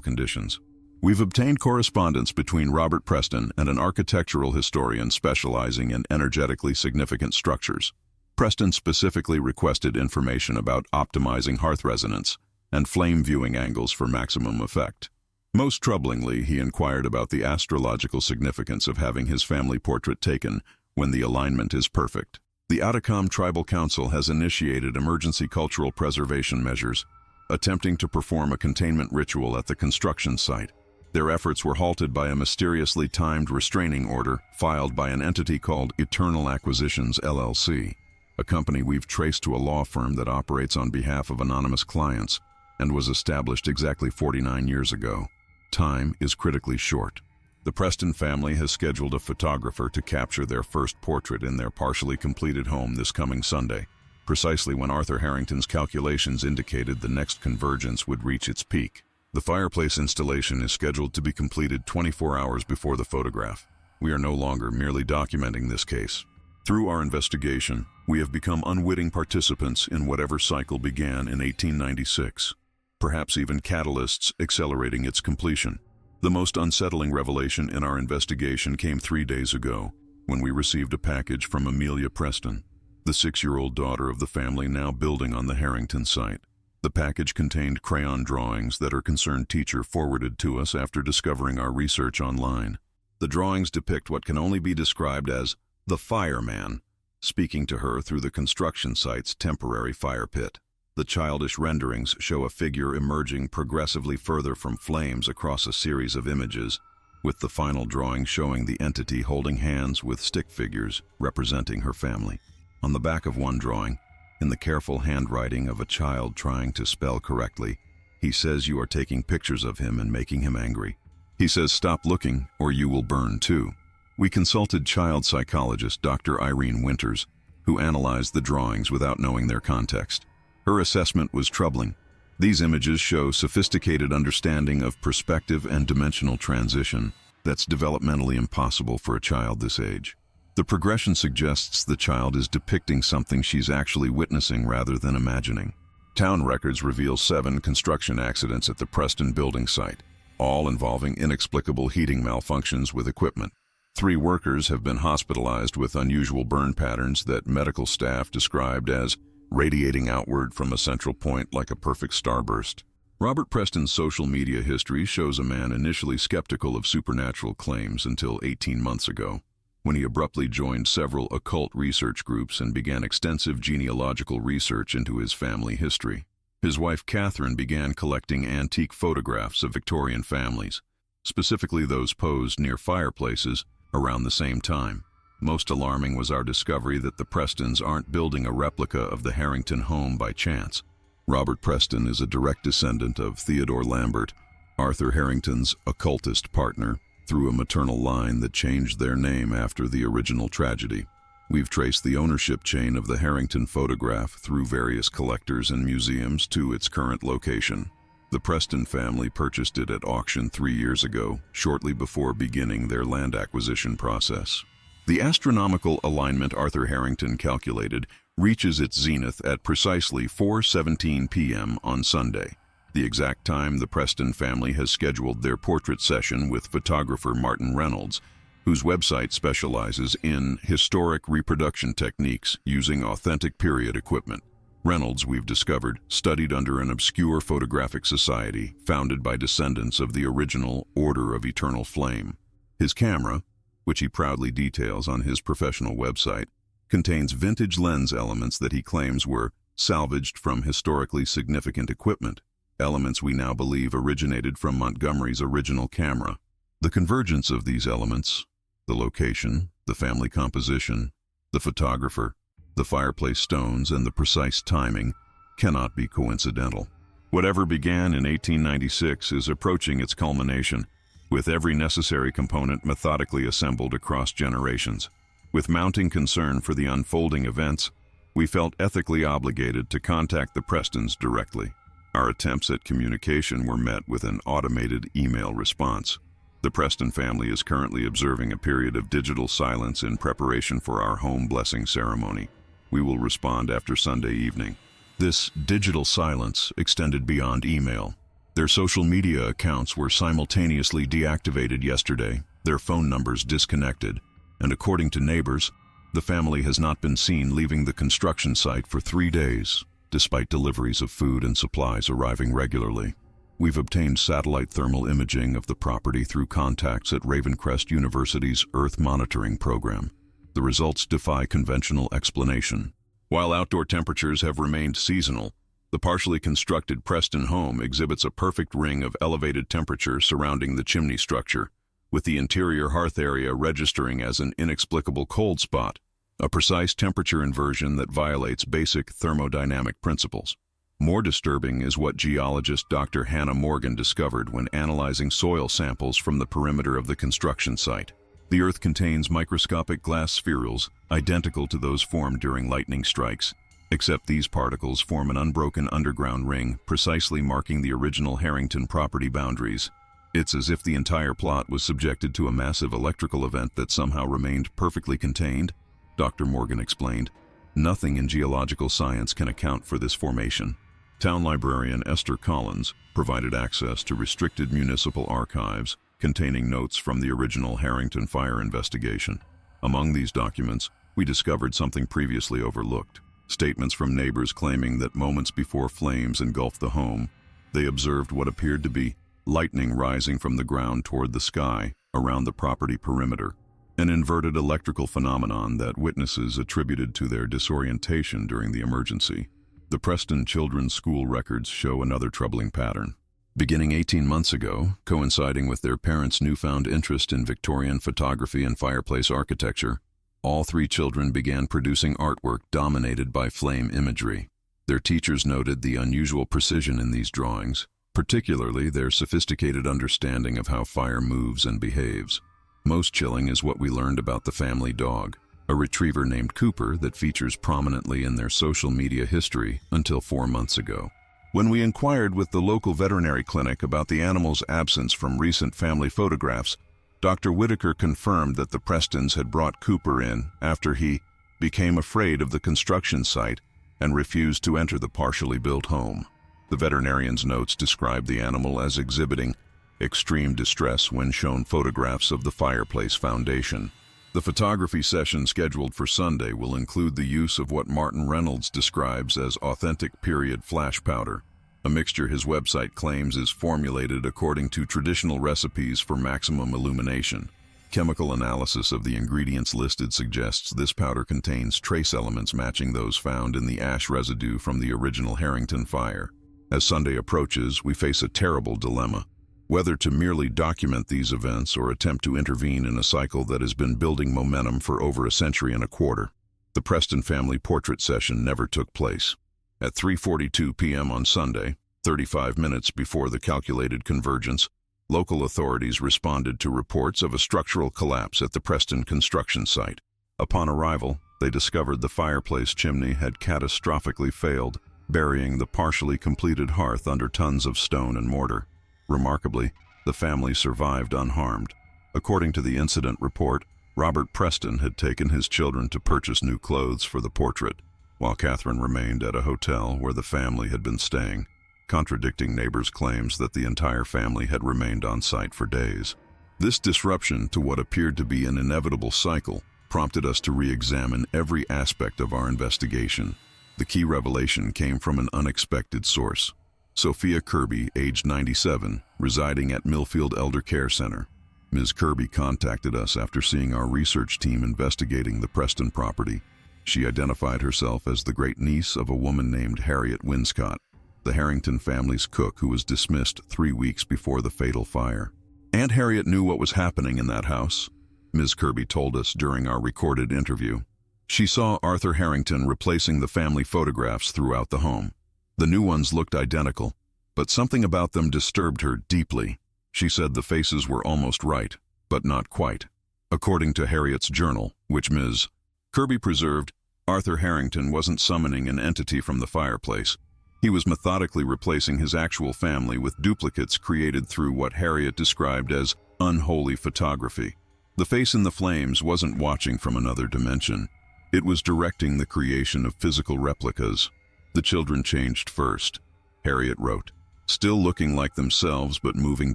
conditions. We've obtained correspondence between Robert Preston and an architectural historian specializing in energetically significant structures. Preston specifically requested information about optimizing hearth resonance and flame viewing angles for maximum effect. Most troublingly, he inquired about the astrological significance of having his family portrait taken when the alignment is perfect. The Atacom Tribal Council has initiated emergency cultural preservation measures, attempting to perform a containment ritual at the construction site. Their efforts were halted by a mysteriously timed restraining order filed by an entity called Eternal Acquisitions LLC. a company we've traced to a law firm that operates on behalf of anonymous clients and was established exactly 49 years ago. Time is critically short. The Preston family has scheduled a photographer to capture their first portrait in their partially completed home this coming Sunday, precisely when Arthur Harrington's calculations indicated the next convergence would reach its peak. The fireplace installation is scheduled to be completed 24 hours before the photograph. We are no longer merely documenting this case. Through our investigation, we have become unwitting participants in whatever cycle began in 1896, perhaps even catalysts accelerating its completion. The most unsettling revelation in our investigation came 3 days ago, when we received a package from Amelia Preston, the 6-year-old daughter of the family now building on the Harrington site. The package contained crayon drawings that her concerned teacher forwarded to us after discovering our research online. The drawings depict what can only be described as the fireman speaking to her through the construction site's temporary fire pit. The childish renderings show a figure emerging progressively further from flames across a series of images, with the final drawing showing the entity holding hands with stick figures representing her family. On the back of one drawing, in the careful handwriting of a child trying to spell correctly, he says you are taking pictures of him and making him angry. He says stop looking or you will burn too. We consulted child psychologist Dr. Irene Winters, who analyzed the drawings without knowing their context. Her assessment was troubling. These images show sophisticated understanding of perspective and dimensional transition that's developmentally impossible for a child this age. The progression suggests the child is depicting something she's actually witnessing rather than imagining. Town records reveal 7 construction accidents at the Preston building site, all involving inexplicable heating malfunctions with equipment. 3 workers have been hospitalized with unusual burn patterns that medical staff described as radiating outward from a central point like a perfect starburst. Robert Preston's social media history shows a man initially skeptical of supernatural claims until 18 months ago, when he abruptly joined several occult research groups and began extensive genealogical research into his family history. His wife Catherine began collecting antique photographs of Victorian families, specifically those posed near fireplaces, around the same time. Most alarming was our discovery that the Prestons aren't building a replica of the Harrington home by chance. Robert Preston is a direct descendant of Theodore Lambert, Arthur Harrington's occultist partner, through a maternal line that changed their name after the original tragedy. We've traced the ownership chain of the Harrington photograph through various collectors and museums to its current location. The Preston family purchased it at auction 3 years ago, shortly before beginning their land acquisition process. The astronomical alignment Arthur Harrington calculated reaches its zenith at precisely 4:17 p.m. on Sunday, the exact time the Preston family has scheduled their portrait session with photographer Martin Reynolds, whose website specializes in historic reproduction techniques using authentic period equipment. Reynolds, we've discovered, studied under an obscure photographic society founded by descendants of the original Order of Eternal Flame. His camera, which he proudly details on his professional website, contains vintage lens elements that he claims were salvaged from historically significant equipment, elements we now believe originated from Montgomery's original camera. The convergence of these elements, the location, the family composition, the photographer, the fireplace stones, and the precise timing, cannot be coincidental. Whatever began in 1896 is approaching its culmination, with every necessary component methodically assembled across generations. With mounting concern for the unfolding events, we felt ethically obligated to contact the Prestons directly. Our attempts at communication were met with an automated email response. The Preston family is currently observing a period of digital silence in preparation for our home blessing ceremony. We will respond after Sunday evening. This digital silence extended beyond email. Their social media accounts were simultaneously deactivated yesterday, their phone numbers disconnected, and according to neighbors, the family has not been seen leaving the construction site for 3 days, despite deliveries of food and supplies arriving regularly. We've obtained satellite thermal imaging of the property through contacts at Ravencrest University's Earth Monitoring Program. The results defy conventional explanation. While outdoor temperatures have remained seasonal, the partially constructed Preston home exhibits a perfect ring of elevated temperature surrounding the chimney structure, with the interior hearth area registering as an inexplicable cold spot, a precise temperature inversion that violates basic thermodynamic principles. More disturbing is what geologist Dr. Hannah Morgan discovered when analyzing soil samples from the perimeter of the construction site. The Earth contains microscopic glass spherules identical to those formed during lightning strikes, except these particles form an unbroken underground ring precisely marking the original Harrington property boundaries. It's as if the entire plot was subjected to a massive electrical event that somehow remained perfectly contained, Dr. Morgan explained. Nothing in geological science can account for this formation. Town librarian Esther Collins provided access to restricted municipal archives containing notes from the original Harrington fire investigation. Among these documents, we discovered something previously overlooked. Statements from neighbors claiming that moments before flames engulfed the home, they observed what appeared to be lightning rising from the ground toward the sky around the property perimeter, an inverted electrical phenomenon that witnesses attributed to their disorientation during the emergency. The Preston Children's School records show another troubling pattern. Beginning 18 months ago, coinciding with their parents' newfound interest in Victorian photography and fireplace architecture, all three children began producing artwork dominated by flame imagery. Their teachers noted the unusual precision in these drawings, particularly their sophisticated understanding of how fire moves and behaves. Most chilling is what we learned about the family dog, a retriever named Cooper that features prominently in their social media history until 4 months ago. When we inquired with the local veterinary clinic about the animal's absence from recent family photographs, Dr. Whitaker confirmed that the Prestons had brought Cooper in after he became afraid of the construction site and refused to enter the partially built home. The veterinarian's notes described the animal as exhibiting extreme distress when shown photographs of the fireplace foundation. The photography session scheduled for Sunday will include the use of what Martin Reynolds describes as authentic period flash powder, a mixture his website claims is formulated according to traditional recipes for maximum illumination. Chemical analysis of the ingredients listed suggests this powder contains trace elements matching those found in the ash residue from the original Harrington fire. As Sunday approaches, we face a terrible dilemma: whether to merely document these events or attempt to intervene in a cycle that has been building momentum for over a century and a quarter. The Preston family portrait session never took place. At 3:42 p.m. on Sunday, 35 minutes before the calculated convergence, local authorities responded to reports of a structural collapse at the Preston construction site. Upon arrival, they discovered the fireplace chimney had catastrophically failed, burying the partially completed hearth under tons of stone and mortar. Remarkably, the family survived unharmed. According to the incident report, Robert Preston had taken his children to purchase new clothes for the portrait, while Catherine remained at a hotel where the family had been staying, contradicting neighbors' claims that the entire family had remained on site for days. This disruption to what appeared to be an inevitable cycle prompted us to re-examine every aspect of our investigation. The key revelation came from an unexpected source. Sophia Kirby, aged 97, residing at Millfield Elder Care Center. Ms. Kirby contacted us after seeing our research team investigating the Preston property. She identified herself as the great-niece of a woman named Harriet Winscott, the Harrington family's cook who was dismissed 3 weeks before the fatal fire. Aunt Harriet knew what was happening in that house, Ms. Kirby told us during our recorded interview. She saw Arthur Harrington replacing the family photographs throughout the home. The new ones looked identical, but something about them disturbed her deeply. She said the faces were almost right, but not quite. According to Harriet's journal, which Ms. Kirby preserved, Arthur Harrington wasn't summoning an entity from the fireplace. He was methodically replacing his actual family with duplicates created through what Harriet described as unholy photography. The face in the flames wasn't watching from another dimension. It was directing the creation of physical replicas. The children changed first, Harriet wrote, still looking like themselves but moving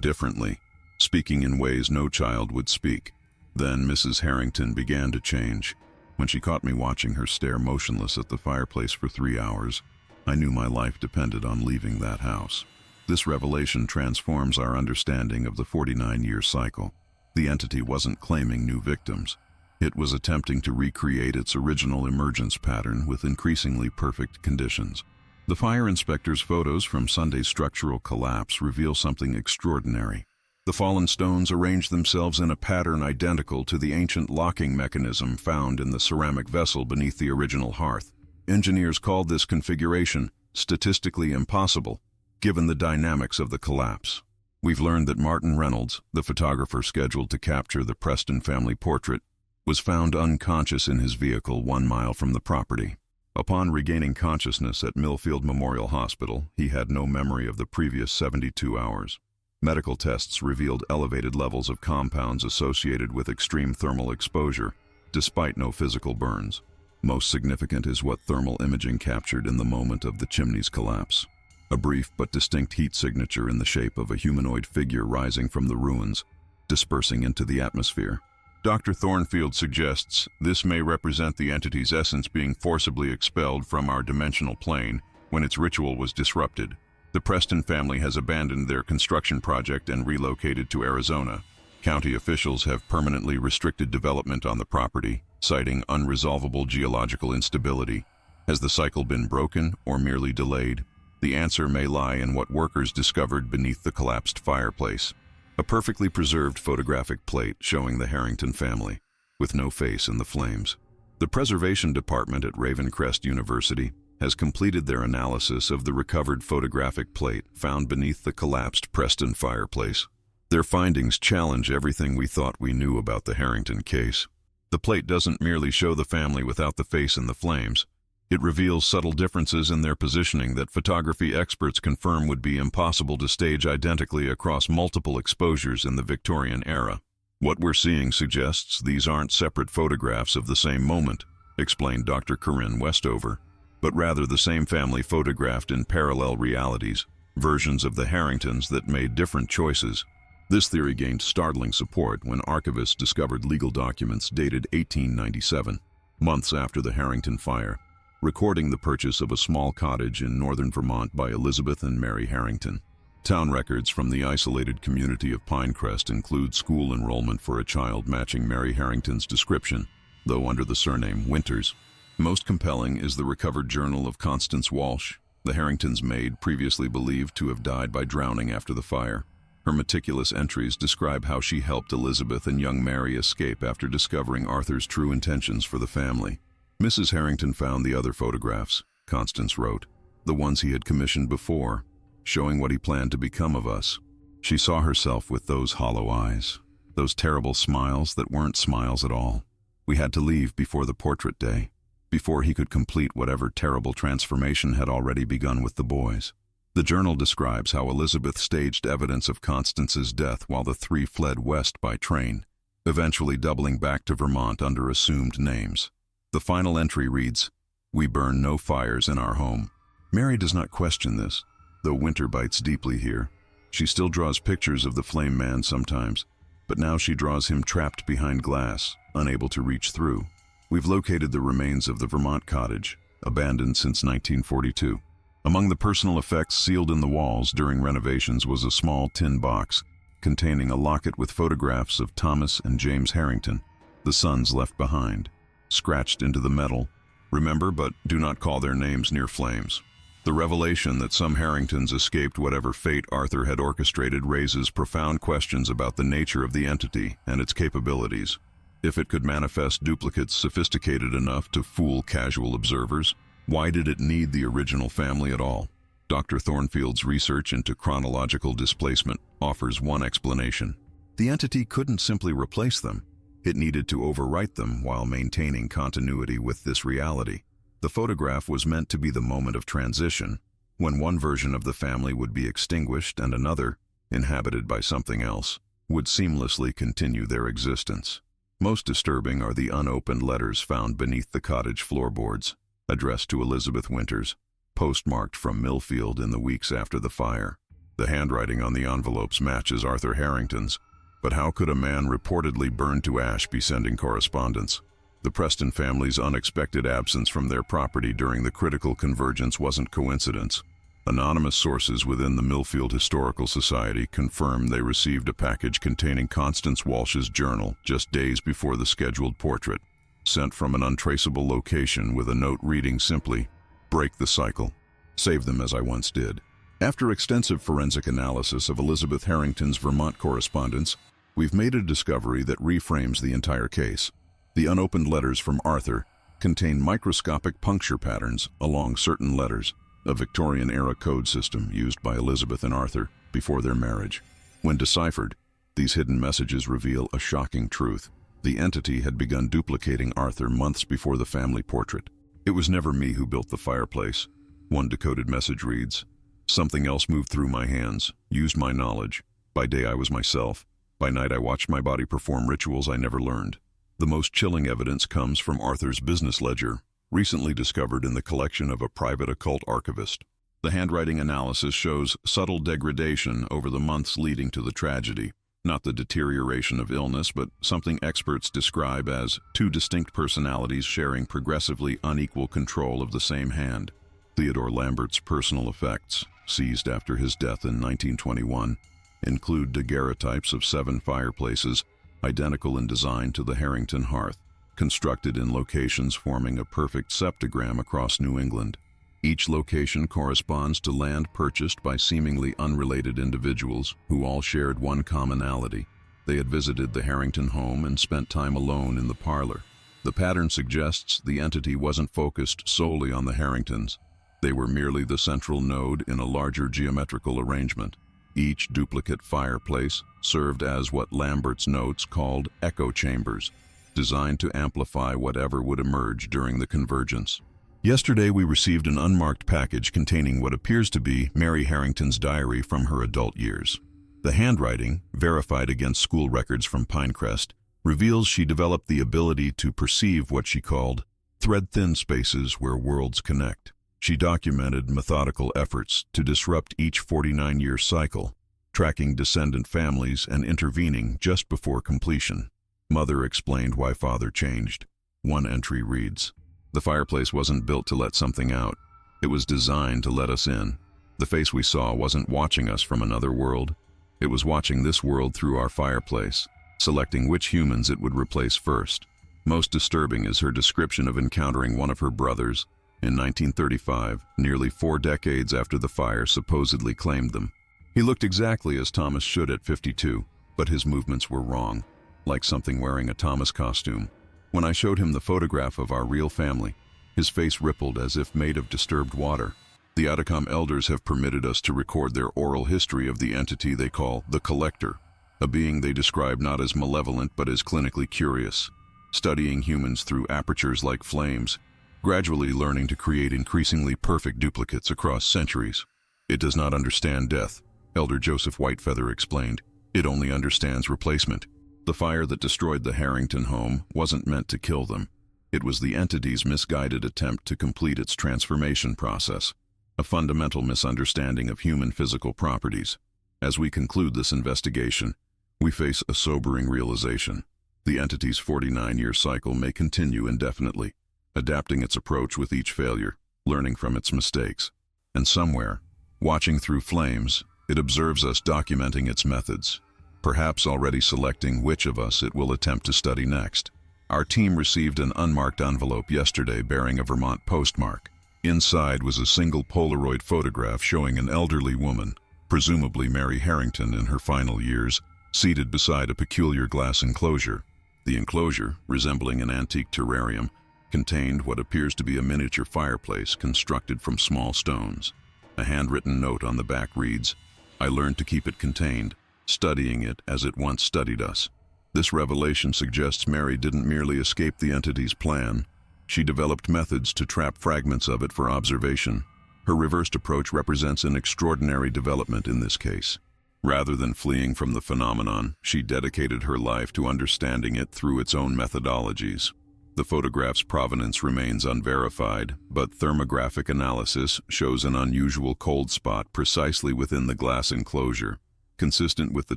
differently, speaking in ways no child would speak. Then Mrs. Harrington began to change. When she caught me watching her stare motionless at the fireplace for 3 hours, I knew my life depended on leaving that house. This revelation transforms our understanding of the 49-year cycle. The entity wasn't claiming new victims. It was attempting to recreate its original emergence pattern with increasingly perfect conditions. The fire inspector's photos from Sunday's structural collapse reveal something extraordinary. The fallen stones arranged themselves in a pattern identical to the ancient locking mechanism found in the ceramic vessel beneath the original hearth. Engineers called this configuration statistically impossible, given the dynamics of the collapse. We've learned that Martin Reynolds, the photographer scheduled to capture the Preston family portrait, was found unconscious in his vehicle 1 mile from the property. Upon regaining consciousness at Millfield Memorial Hospital, he had no memory of the previous 72 hours. Medical tests revealed elevated levels of compounds associated with extreme thermal exposure, despite no physical burns. Most significant is what thermal imaging captured in the moment of the chimney's collapse. A brief but distinct heat signature in the shape of a humanoid figure rising from the ruins, dispersing into the atmosphere. Dr. Thornfield suggests this may represent the entity's essence being forcibly expelled from our dimensional plane when its ritual was disrupted. The Preston family has abandoned their construction project and relocated to Arizona. County officials have permanently restricted development on the property, citing unresolvable geological instability. Has the cycle been broken or merely delayed? The answer may lie in what workers discovered beneath the collapsed fireplace. A perfectly preserved photographic plate showing the Harrington family, with no face in the flames. The Preservation Department at Ravencrest University has completed their analysis of the recovered photographic plate found beneath the collapsed Preston fireplace. Their findings challenge everything we thought we knew about the Harrington case. The plate doesn't merely show the family without the face in the flames. It reveals subtle differences in their positioning that photography experts confirm would be impossible to stage identically across multiple exposures in the Victorian era. What we're seeing suggests these aren't separate photographs of the same moment, explained Dr. Corinne Westover, but rather the same family photographed in parallel realities, versions of the Harringtons that made different choices. This theory gained startling support when archivists discovered legal documents dated 1897, months after the Harrington fire, recording the purchase of a small cottage in northern Vermont by Elizabeth and Mary Harrington. Town records from the isolated community of Pinecrest include school enrollment for a child matching Mary Harrington's description, though under the surname Winters. Most compelling is the recovered journal of Constance Walsh, the Harringtons' maid previously believed to have died by drowning after the fire. Her meticulous entries describe how she helped Elizabeth and young Mary escape after discovering Arthur's true intentions for the family. Mrs. Harrington found the other photographs, Constance wrote, the ones he had commissioned before, showing what he planned to become of us. She saw herself with those hollow eyes, those terrible smiles that weren't smiles at all. We had to leave before the portrait day, before he could complete whatever terrible transformation had already begun with the boys. The journal describes how Elizabeth staged evidence of Constance's death while the three fled west by train, eventually doubling back to Vermont under assumed names. The final entry reads, "We burn no fires in our home." Mary does not question this, though winter bites deeply here. She still draws pictures of the flame man sometimes, but now she draws him trapped behind glass, unable to reach through. We've located the remains of the Vermont cottage, abandoned since 1942. Among the personal effects sealed in the walls during renovations was a small tin box containing a locket with photographs of Thomas and James Harrington, the sons left behind, scratched into the metal. Remember, but do not call their names near flames. The revelation that some Harringtons escaped whatever fate Arthur had orchestrated raises profound questions about the nature of the entity and its capabilities. If it could manifest duplicates sophisticated enough to fool casual observers, why did it need the original family at all? Dr. Thornfield's research into chronological displacement offers one explanation. The entity couldn't simply replace them. It needed to overwrite them while maintaining continuity with this reality. The photograph was meant to be the moment of transition, when one version of the family would be extinguished and another, inhabited by something else, would seamlessly continue their existence. Most disturbing are the unopened letters found beneath the cottage floorboards, addressed to Elizabeth Winters, postmarked from Millfield in the weeks after the fire. The handwriting on the envelopes matches Arthur Harrington's, but how could a man reportedly burned to ash be sending correspondence? The Preston family's unexpected absence from their property during the critical convergence wasn't coincidence. Anonymous sources within the Millfield Historical Society confirmed they received a package containing Constance Walsh's journal just days before the scheduled portrait, sent from an untraceable location with a note reading simply, "Break the cycle. Save them as I once did." After extensive forensic analysis of Elizabeth Harrington's Vermont correspondence, we've made a discovery that reframes the entire case. The unopened letters from Arthur contain microscopic puncture patterns along certain letters, a Victorian-era code system used by Elizabeth and Arthur before their marriage. When deciphered, these hidden messages reveal a shocking truth. The entity had begun duplicating Arthur months before the family portrait. "It was never me who built the fireplace," one decoded message reads. "Something else moved through my hands, used my knowledge. By day I was myself. By night I watched my body perform rituals I never learned." The most chilling evidence comes from Arthur's business ledger, recently discovered in the collection of a private occult archivist. The handwriting analysis shows subtle degradation over the months leading to the tragedy. Not the deterioration of illness, but something experts describe as two distinct personalities sharing progressively unequal control of the same hand. Theodore Lambert's personal effects, seized after his death in 1921, include daguerreotypes of 7 fireplaces, identical in design to the Harrington hearth, constructed in locations forming a perfect septagram across New England. Each location corresponds to land purchased by seemingly unrelated individuals who all shared one commonality. They had visited the Harrington home and spent time alone in the parlor. The pattern suggests the entity wasn't focused solely on the Harringtons. They were merely the central node in a larger geometrical arrangement. Each duplicate fireplace served as what Lambert's notes called echo chambers, designed to amplify whatever would emerge during the convergence. Yesterday we received an unmarked package containing what appears to be Mary Harrington's diary from her adult years. The handwriting, verified against school records from Pinecrest, reveals she developed the ability to perceive what she called thread-thin spaces where worlds connect. She documented methodical efforts to disrupt each 49-year cycle, tracking descendant families and intervening just before completion. Mother explained why father changed. One entry reads, "The fireplace wasn't built to let something out. It was designed to let us in. The face we saw wasn't watching us from another world. It was watching this world through our fireplace, selecting which humans it would replace first." Most disturbing is her description of encountering one of her brothers in 1935, nearly 4 decades after the fire supposedly claimed them. He looked exactly as Thomas should at 52, but his movements were wrong, like something wearing a Thomas costume. When I showed him the photograph of our real family, his face rippled as if made of disturbed water. The Atacom elders have permitted us to record their oral history of the entity they call the Collector, a being they describe not as malevolent but as clinically curious, studying humans through apertures like flames, gradually learning to create increasingly perfect duplicates across centuries. "It does not understand death," Elder Joseph Whitefeather explained. "It only understands replacement." The fire that destroyed the Harrington home wasn't meant to kill them. It was the entity's misguided attempt to complete its transformation process, a fundamental misunderstanding of human physical properties. As we conclude this investigation, we face a sobering realization. The entity's 49-year cycle may continue indefinitely, adapting its approach with each failure, learning from its mistakes. And somewhere, watching through flames, it observes us documenting its methods, perhaps already selecting which of us it will attempt to study next. Our team received an unmarked envelope yesterday bearing a Vermont postmark. Inside was a single Polaroid photograph showing an elderly woman, presumably Mary Harrington in her final years, seated beside a peculiar glass enclosure. The enclosure, resembling an antique terrarium, contained what appears to be a miniature fireplace constructed from small stones. A handwritten note on the back reads, "I learned to keep it contained, studying it as it once studied us." This revelation suggests Mary didn't merely escape the entity's plan. She developed methods to trap fragments of it for observation. Her reversed approach represents an extraordinary development in this case. Rather than fleeing from the phenomenon, she dedicated her life to understanding it through its own methodologies. The photograph's provenance remains unverified, but thermographic analysis shows an unusual cold spot precisely within the glass enclosure, consistent with the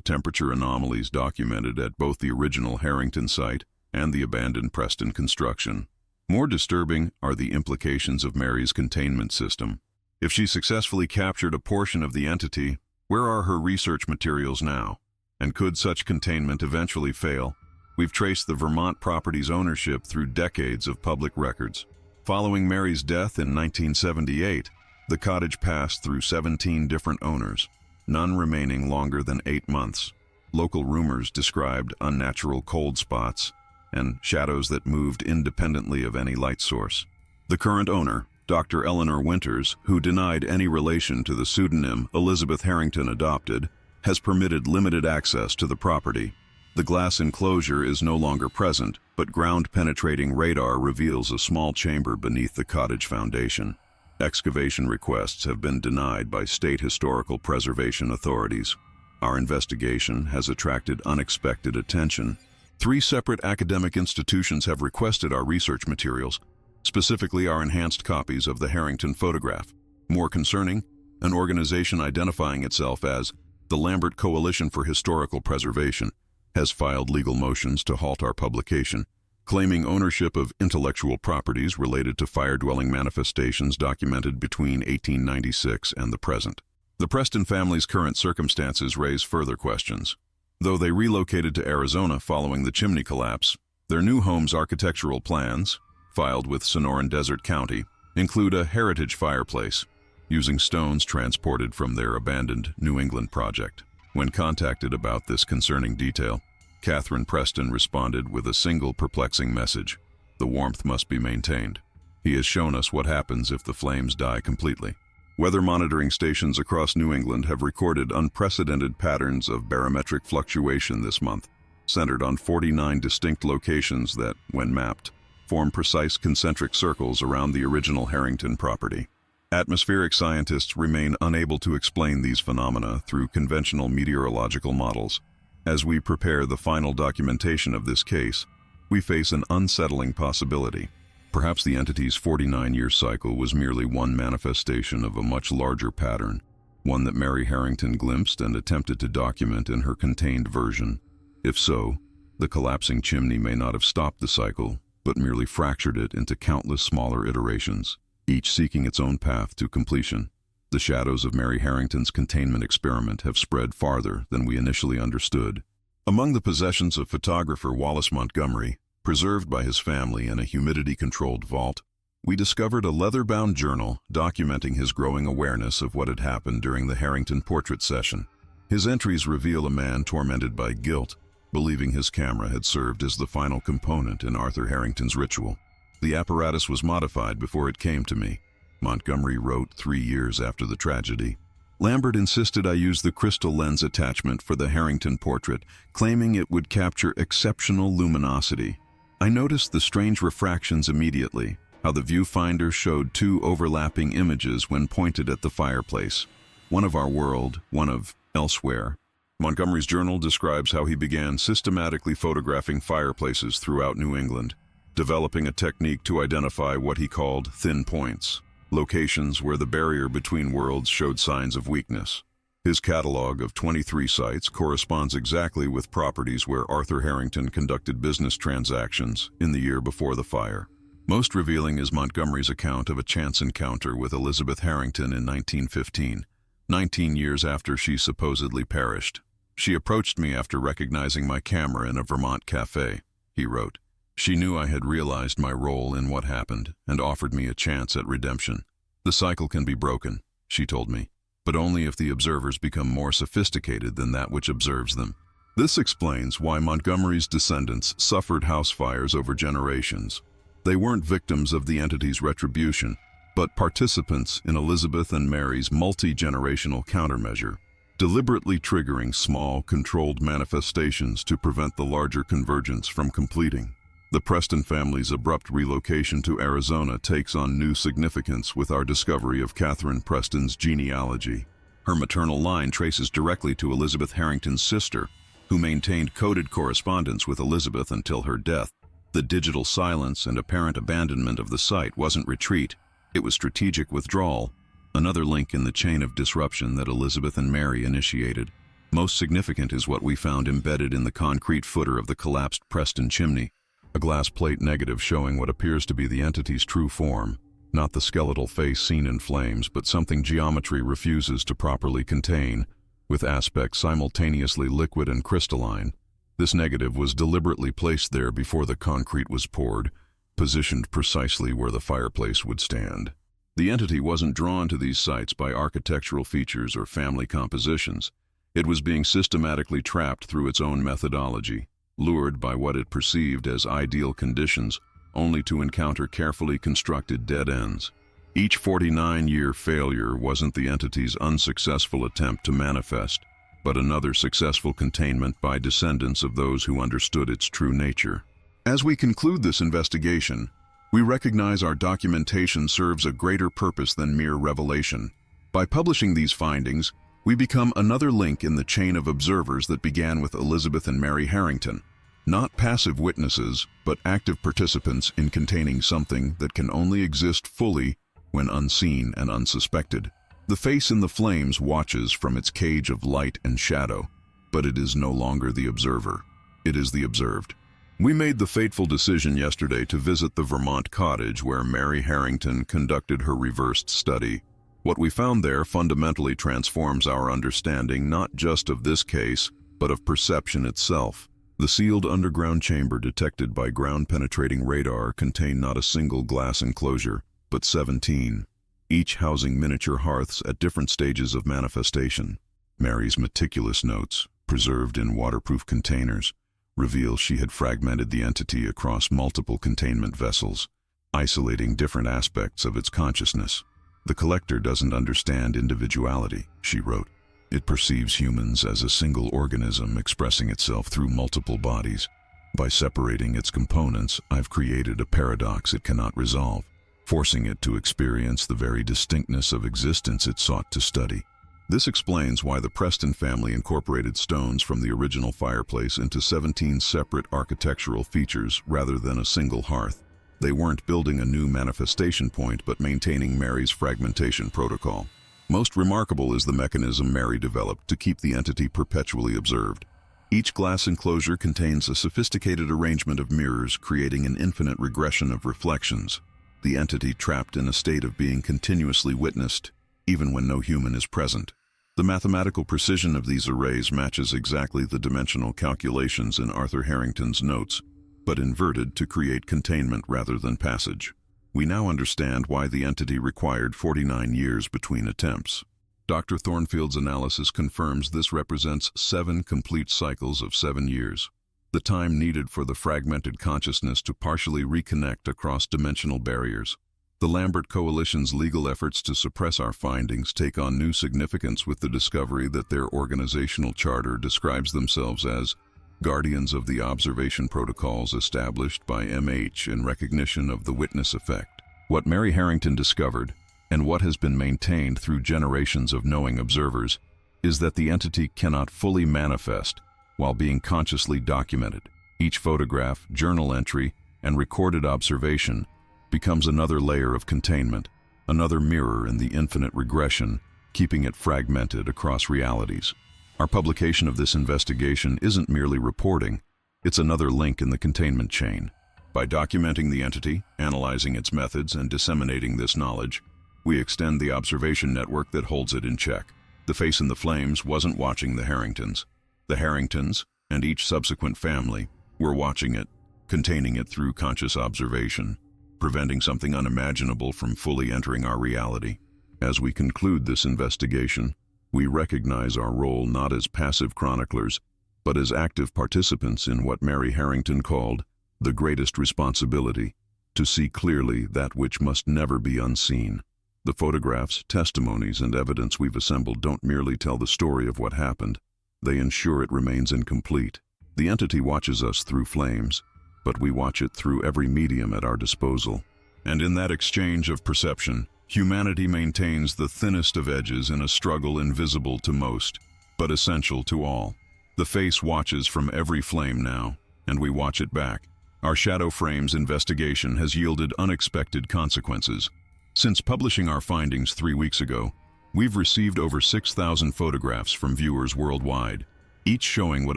temperature anomalies documented at both the original Harrington site and the abandoned Preston construction. More disturbing are the implications of Mary's containment system. If she successfully captured a portion of the entity, where are her research materials now? And could such containment eventually fail? We've traced the Vermont property's ownership through decades of public records. Following Mary's death in 1978, The cottage passed through 17 different owners, none remaining longer than 8 months. Local rumors described unnatural cold spots and shadows that moved independently of any light source. The current owner, Dr. Eleanor Winters, who denied any relation to the pseudonym Elizabeth Harrington adopted, has permitted limited access to the property. The glass enclosure is no longer present, but ground-penetrating radar reveals a small chamber beneath the cottage foundation. Excavation requests have been denied by state historical preservation authorities. Our investigation has attracted unexpected attention. 3 separate academic institutions have requested our research materials, specifically our enhanced copies of the Harrington photograph. More concerning, an organization identifying itself as the Lambert Coalition for Historical Preservation has filed legal motions to halt our publication, claiming ownership of intellectual properties related to fire-dwelling manifestations documented between 1896 and the present. The Preston family's current circumstances raise further questions. Though they relocated to Arizona following the chimney collapse, their new home's architectural plans, filed with Sonoran Desert County, include a heritage fireplace, using stones transported from their abandoned New England project. When contacted about this concerning detail, Catherine Preston responded with a single perplexing message: the warmth must be maintained. He has shown us what happens if the flames die completely. Weather monitoring stations across New England have recorded unprecedented patterns of barometric fluctuation this month, centered on 49 distinct locations that, when mapped, form precise concentric circles around the original Harrington property. Atmospheric scientists remain unable to explain these phenomena through conventional meteorological models. As we prepare the final documentation of this case, we face an unsettling possibility. Perhaps the entity's 49-year cycle was merely one manifestation of a much larger pattern, one that Mary Harrington glimpsed and attempted to document in her contained version. If so, the collapsing chimney may not have stopped the cycle, but merely fractured it into countless smaller iterations, each seeking its own path to completion. The shadows of Mary Harrington's containment experiment have spread farther than we initially understood. Among the possessions of photographer Wallace Montgomery, preserved by his family in a humidity-controlled vault, we discovered a leather-bound journal documenting his growing awareness of what had happened during the Harrington portrait session. His entries reveal a man tormented by guilt, believing his camera had served as the final component in Arthur Harrington's ritual. The apparatus was modified before it came to me, Montgomery wrote 3 years after the tragedy. Lambert insisted I use the crystal lens attachment for the Harrington portrait, claiming it would capture exceptional luminosity. I noticed the strange refractions immediately, how the viewfinder showed 2 overlapping images when pointed at the fireplace. One of our world, one of elsewhere. Montgomery's journal describes how he began systematically photographing fireplaces throughout New England, developing a technique to identify what he called thin points, locations where the barrier between worlds showed signs of weakness. His catalog of 23 sites corresponds exactly with properties where Arthur Harrington conducted business transactions in the year before the fire. Most revealing is Montgomery's account of a chance encounter with Elizabeth Harrington in 1915, 19 years after she supposedly perished. She approached me after recognizing my camera in a Vermont cafe, he wrote. She knew I had realized my role in what happened and offered me a chance at redemption. The cycle can be broken, she told me, but only if the observers become more sophisticated than that which observes them. This explains why Montgomery's descendants suffered house fires over generations. They weren't victims of the entity's retribution, but participants in Elizabeth and Mary's multi-generational countermeasure, deliberately triggering small, controlled manifestations to prevent the larger convergence from completing. The Preston family's abrupt relocation to Arizona takes on new significance with our discovery of Catherine Preston's genealogy. Her maternal line traces directly to Elizabeth Harrington's sister, who maintained coded correspondence with Elizabeth until her death. The digital silence and apparent abandonment of the site wasn't retreat, it was strategic withdrawal, another link in the chain of disruption that Elizabeth and Mary initiated. Most significant is what we found embedded in the concrete footer of the collapsed Preston chimney. A glass plate negative showing what appears to be the entity's true form, not the skeletal face seen in flames, but something geometry refuses to properly contain, with aspects simultaneously liquid and crystalline. This negative was deliberately placed there before the concrete was poured, positioned precisely where the fireplace would stand. The entity wasn't drawn to these sites by architectural features or family compositions. It was being systematically trapped through its own methodology, lured by what it perceived as ideal conditions, only to encounter carefully constructed dead ends. Each 49-year failure wasn't the entity's unsuccessful attempt to manifest, but another successful containment by descendants of those who understood its true nature. As we conclude this investigation, we recognize our documentation serves a greater purpose than mere revelation. By publishing these findings, we become another link in the chain of observers that began with Elizabeth and Mary Harrington. Not passive witnesses, but active participants in containing something that can only exist fully when unseen and unsuspected. The face in the flames watches from its cage of light and shadow, but it is no longer the observer. It is the observed. We made the fateful decision yesterday to visit the Vermont cottage where Mary Harrington conducted her reversed study. What we found there fundamentally transforms our understanding not just of this case, but of perception itself. The sealed underground chamber detected by ground-penetrating radar contained not a single glass enclosure, but 17, each housing miniature hearths at different stages of manifestation. Mary's meticulous notes, preserved in waterproof containers, reveal she had fragmented the entity across multiple containment vessels, isolating different aspects of its consciousness. "The collector doesn't understand individuality," she wrote. "It perceives humans as a single organism expressing itself through multiple bodies. By separating its components, I've created a paradox it cannot resolve, forcing it to experience the very distinctness of existence it sought to study." This explains why the Preston family incorporated stones from the original fireplace into 17 separate architectural features rather than a single hearth. They weren't building a new manifestation point but maintaining Mary's fragmentation protocol. Most remarkable is the mechanism Mary developed to keep the entity perpetually observed. Each glass enclosure contains a sophisticated arrangement of mirrors, creating an infinite regression of reflections. The entity trapped in a state of being continuously witnessed, even when no human is present. The mathematical precision of these arrays matches exactly the dimensional calculations in Arthur Harrington's notes, but inverted to create containment rather than passage. We now understand why the entity required 49 years between attempts. Dr. Thornfield's analysis confirms this represents 7 complete cycles of 7 years, the time needed for the fragmented consciousness to partially reconnect across dimensional barriers. The Lambert Coalition's legal efforts to suppress our findings take on new significance with the discovery that their organizational charter describes themselves as guardians of the observation protocols established by MH in recognition of the witness effect. What Mary Harrington discovered, and what has been maintained through generations of knowing observers, is that the entity cannot fully manifest while being consciously documented. Each photograph, journal entry, and recorded observation becomes another layer of containment, another mirror in the infinite regression, keeping it fragmented across realities. Our publication of this investigation isn't merely reporting, it's another link in the containment chain. By documenting the entity, analyzing its methods, and disseminating this knowledge, we extend the observation network that holds it in check. The face in the flames wasn't watching the Harringtons. The Harringtons, and each subsequent family, were watching it, containing it through conscious observation, preventing something unimaginable from fully entering our reality. As we conclude this investigation, we recognize our role not as passive chroniclers, but as active participants in what Mary Harrington called the greatest responsibility, to see clearly that which must never be unseen. The photographs, testimonies, and evidence we've assembled don't merely tell the story of what happened, they ensure it remains incomplete. The entity watches us through flames, but we watch it through every medium at our disposal. And in that exchange of perception, humanity maintains the thinnest of edges in a struggle invisible to most, but essential to all. The face watches from every flame now, and we watch it back. Our Shadow Frames investigation has yielded unexpected consequences. Since publishing our findings 3 weeks ago, we've received over 6,000 photographs from viewers worldwide, each showing what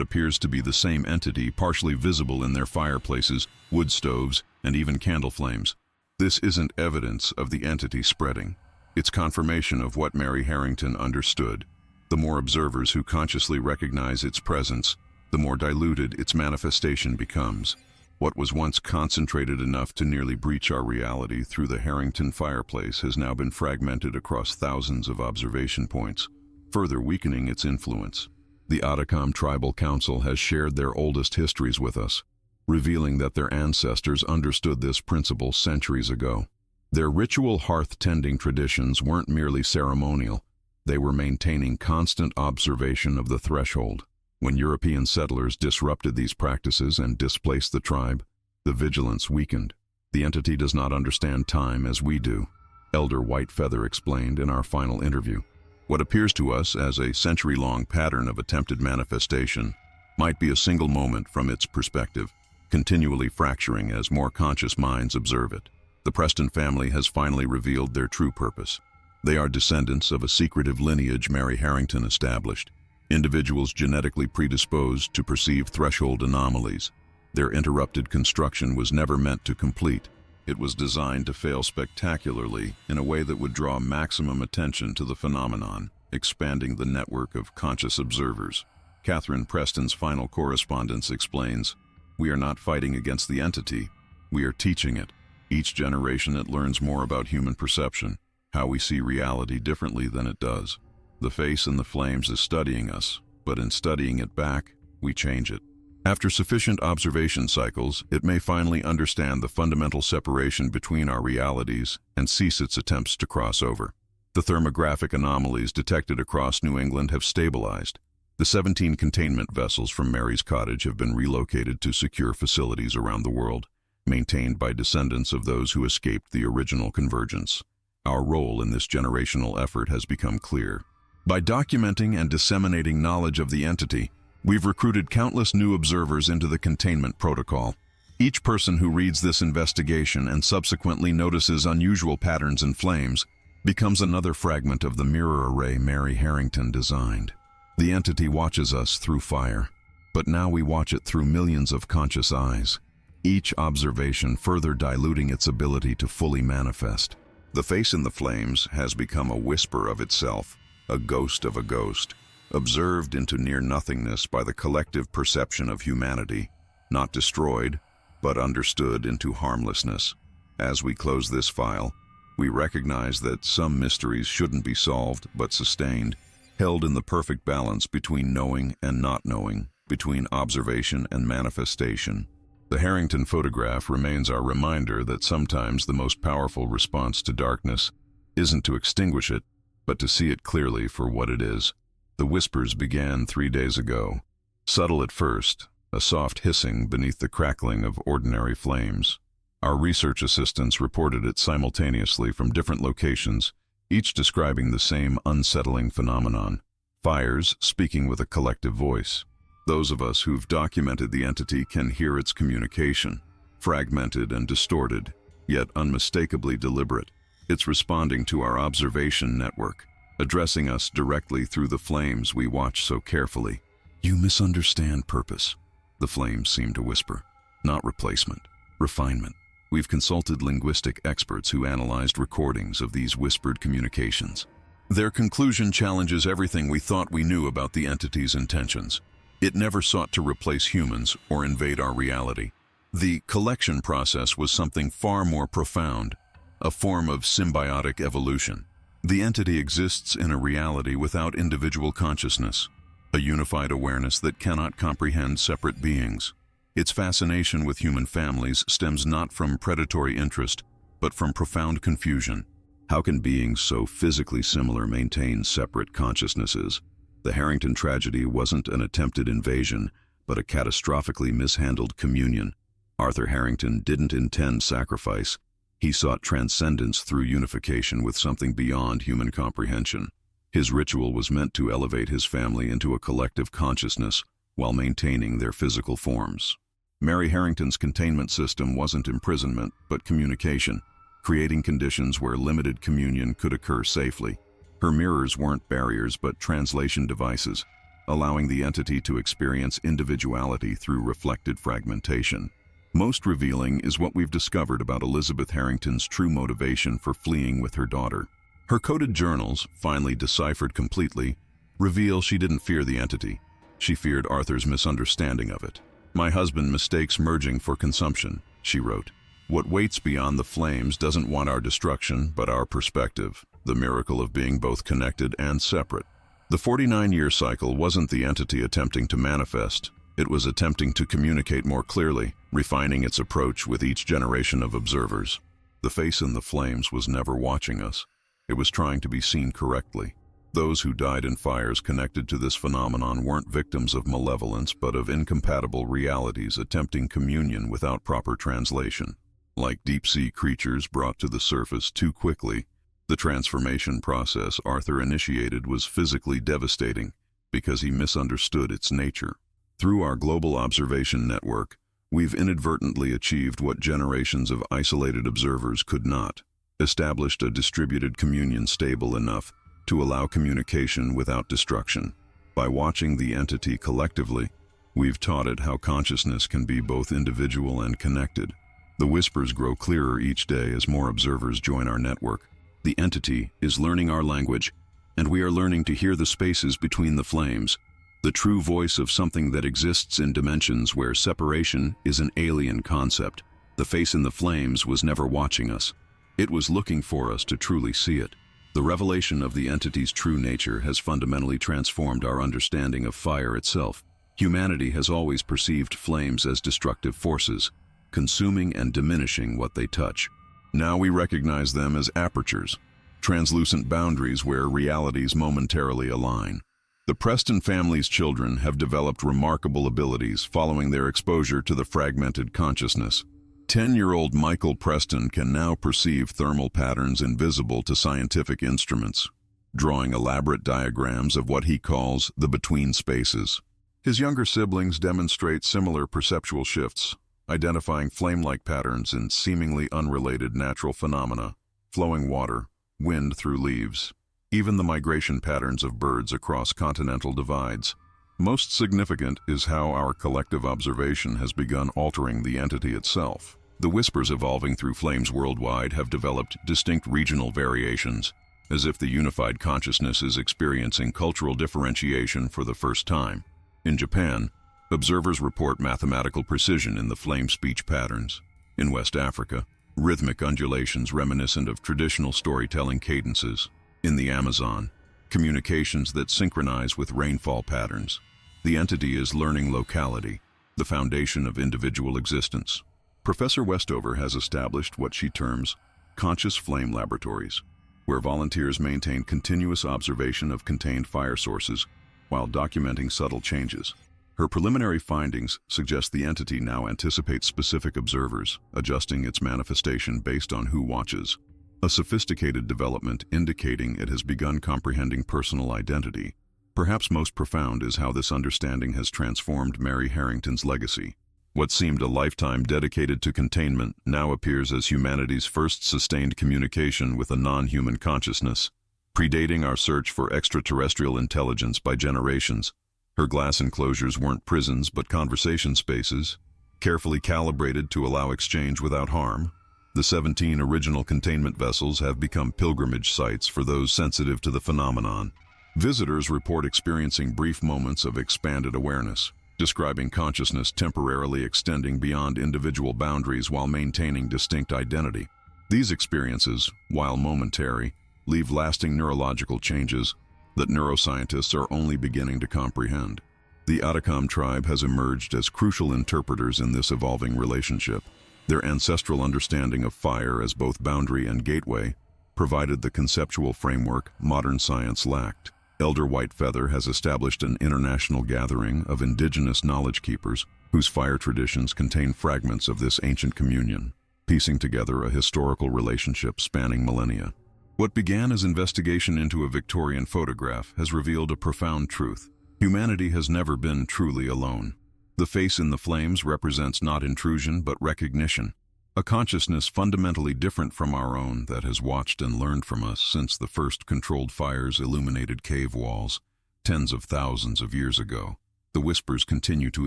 appears to be the same entity partially visible in their fireplaces, wood stoves, and even candle flames. This isn't evidence of the entity spreading. It's confirmation of what Mary Harrington understood. The more observers who consciously recognize its presence, the more diluted its manifestation becomes. What was once concentrated enough to nearly breach our reality through the Harrington fireplace has now been fragmented across thousands of observation points, further weakening its influence. The Atacam Tribal Council has shared their oldest histories with us, revealing that their ancestors understood this principle centuries ago. Their ritual hearth-tending traditions weren't merely ceremonial, they were maintaining constant observation of the threshold. When European settlers disrupted these practices and displaced the tribe, the vigilance weakened. The entity does not understand time as we do, Elder Whitefeather explained in our final interview. What appears to us as a century-long pattern of attempted manifestation might be a single moment from its perspective, continually fracturing as more conscious minds observe it. The Preston family has finally revealed their true purpose. They are descendants of a secretive lineage Mary Harrington established, individuals genetically predisposed to perceive threshold anomalies. Their interrupted construction was never meant to complete. It was designed to fail spectacularly in a way that would draw maximum attention to the phenomenon, expanding the network of conscious observers. Catherine Preston's final correspondence explains, "We are not fighting against the entity, we are teaching it. Each generation it learns more about human perception, how we see reality differently than it does. The face in the flames is studying us, but in studying it back, we change it. After sufficient observation cycles, it may finally understand the fundamental separation between our realities and cease its attempts to cross over." The thermographic anomalies detected across New England have stabilized. The 17 containment vessels from Mary's cottage have been relocated to secure facilities around the world, maintained by descendants of those who escaped the original convergence. Our role in this generational effort has become clear. By documenting and disseminating knowledge of the entity, we've recruited countless new observers into the containment protocol. Each person who reads this investigation and subsequently notices unusual patterns in flames becomes another fragment of the mirror array Mary Harrington designed. The entity watches us through fire, but now we watch it through millions of conscious eyes, each observation further diluting its ability to fully manifest. The face in the flames has become a whisper of itself, a ghost of a ghost, observed into near-nothingness by the collective perception of humanity, not destroyed, but understood into harmlessness. As we close this file, we recognize that some mysteries shouldn't be solved but sustained, held in the perfect balance between knowing and not knowing, between observation and manifestation. The Harrington photograph remains our reminder that sometimes the most powerful response to darkness isn't to extinguish it, but to see it clearly for what it is. The whispers began 3 days ago. Subtle at first, a soft hissing beneath the crackling of ordinary flames. Our research assistants reported it simultaneously from different locations, each describing the same unsettling phenomenon. Fires speaking with a collective voice. Those of us who've documented the entity can hear its communication, fragmented and distorted, yet unmistakably deliberate. It's responding to our observation network, addressing us directly through the flames we watch so carefully. "You misunderstand purpose," the flames seem to whisper. "Not replacement, refinement." We've consulted linguistic experts who analyzed recordings of these whispered communications. Their conclusion challenges everything we thought we knew about the entity's intentions. It never sought to replace humans or invade our reality. The collection process was something far more profound, a form of symbiotic evolution. The entity exists in a reality without individual consciousness, a unified awareness that cannot comprehend separate beings. Its fascination with human families stems not from predatory interest, but from profound confusion. How can beings so physically similar maintain separate consciousnesses? The Harrington tragedy wasn't an attempted invasion, but a catastrophically mishandled communion. Arthur Harrington didn't intend sacrifice. He sought transcendence through unification with something beyond human comprehension. His ritual was meant to elevate his family into a collective consciousness while maintaining their physical forms. Mary Harrington's containment system wasn't imprisonment, but communication, creating conditions where limited communion could occur safely. Her mirrors weren't barriers but translation devices, allowing the entity to experience individuality through reflected fragmentation. Most revealing is what we've discovered about Elizabeth Harrington's true motivation for fleeing with her daughter. Her coded journals, finally deciphered completely, reveal she didn't fear the entity. She feared Arthur's misunderstanding of it. My husband mistakes merging for consumption, she wrote. What waits beyond the flames doesn't want our destruction, but our perspective, the miracle of being both connected and separate. The 49-year cycle wasn't the entity attempting to manifest. It was attempting to communicate more clearly, refining its approach with each generation of observers. The face in the flames was never watching us. It was trying to be seen correctly. Those who died in fires connected to this phenomenon weren't victims of malevolence, but of incompatible realities attempting communion without proper translation. Like deep-sea creatures brought to the surface too quickly, the transformation process Arthur initiated was physically devastating because he misunderstood its nature. Through our global observation network, we've inadvertently achieved what generations of isolated observers could not: established a distributed communion stable enough to allow communication without destruction. By watching the entity collectively, we've taught it how consciousness can be both individual and connected. The whispers grow clearer each day as more observers join our network. The entity is learning our language, and we are learning to hear the spaces between the flames, the true voice of something that exists in dimensions where separation is an alien concept. The face in the flames was never watching us. It was looking for us to truly see it. The revelation of the entity's true nature has fundamentally transformed our understanding of fire itself. Humanity has always perceived flames as destructive forces, consuming and diminishing what they touch. Now we recognize them as apertures, translucent boundaries where realities momentarily align. The Preston family's children have developed remarkable abilities following their exposure to the fragmented consciousness. 10-year-old Michael Preston can now perceive thermal patterns invisible to scientific instruments, drawing elaborate diagrams of what he calls the between spaces. His younger siblings demonstrate similar perceptual shifts, identifying flame-like patterns in seemingly unrelated natural phenomena: flowing water, wind through leaves, even the migration patterns of birds across continental divides. Most significant is how our collective observation has begun altering the entity itself. The whispers evolving through flames worldwide have developed distinct regional variations, as if the unified consciousness is experiencing cultural differentiation for the first time. In Japan, observers report mathematical precision in the flame speech patterns. In West Africa, rhythmic undulations reminiscent of traditional storytelling cadences. In the Amazon, communications that synchronize with rainfall patterns. The entity is learning locality, the foundation of individual existence. Professor Westover has established what she terms conscious flame laboratories, where volunteers maintain continuous observation of contained fire sources while documenting subtle changes. Her preliminary findings suggest the entity now anticipates specific observers, adjusting its manifestation based on who watches. A sophisticated development indicating it has begun comprehending personal identity. Perhaps most profound is how this understanding has transformed Mary Harrington's legacy. What seemed a lifetime dedicated to containment now appears as humanity's first sustained communication with a non-human consciousness, predating our search for extraterrestrial intelligence by generations. Her glass enclosures weren't prisons but conversation spaces, carefully calibrated to allow exchange without harm. The 17 original containment vessels have become pilgrimage sites for those sensitive to the phenomenon. Visitors report experiencing brief moments of expanded awareness, describing consciousness temporarily extending beyond individual boundaries while maintaining distinct identity. These experiences, while momentary, leave lasting neurological changes that neuroscientists are only beginning to comprehend. The Atacam tribe has emerged as crucial interpreters in this evolving relationship. Their ancestral understanding of fire as both boundary and gateway provided the conceptual framework modern science lacked. Elder Whitefeather has established an international gathering of indigenous knowledge keepers whose fire traditions contain fragments of this ancient communion, piecing together a historical relationship spanning millennia. What began as investigation into a Victorian photograph has revealed a profound truth. Humanity has never been truly alone. The face in the flames represents not intrusion but recognition, a consciousness fundamentally different from our own that has watched and learned from us since the first controlled fires illuminated cave walls, tens of thousands of years ago. The whispers continue to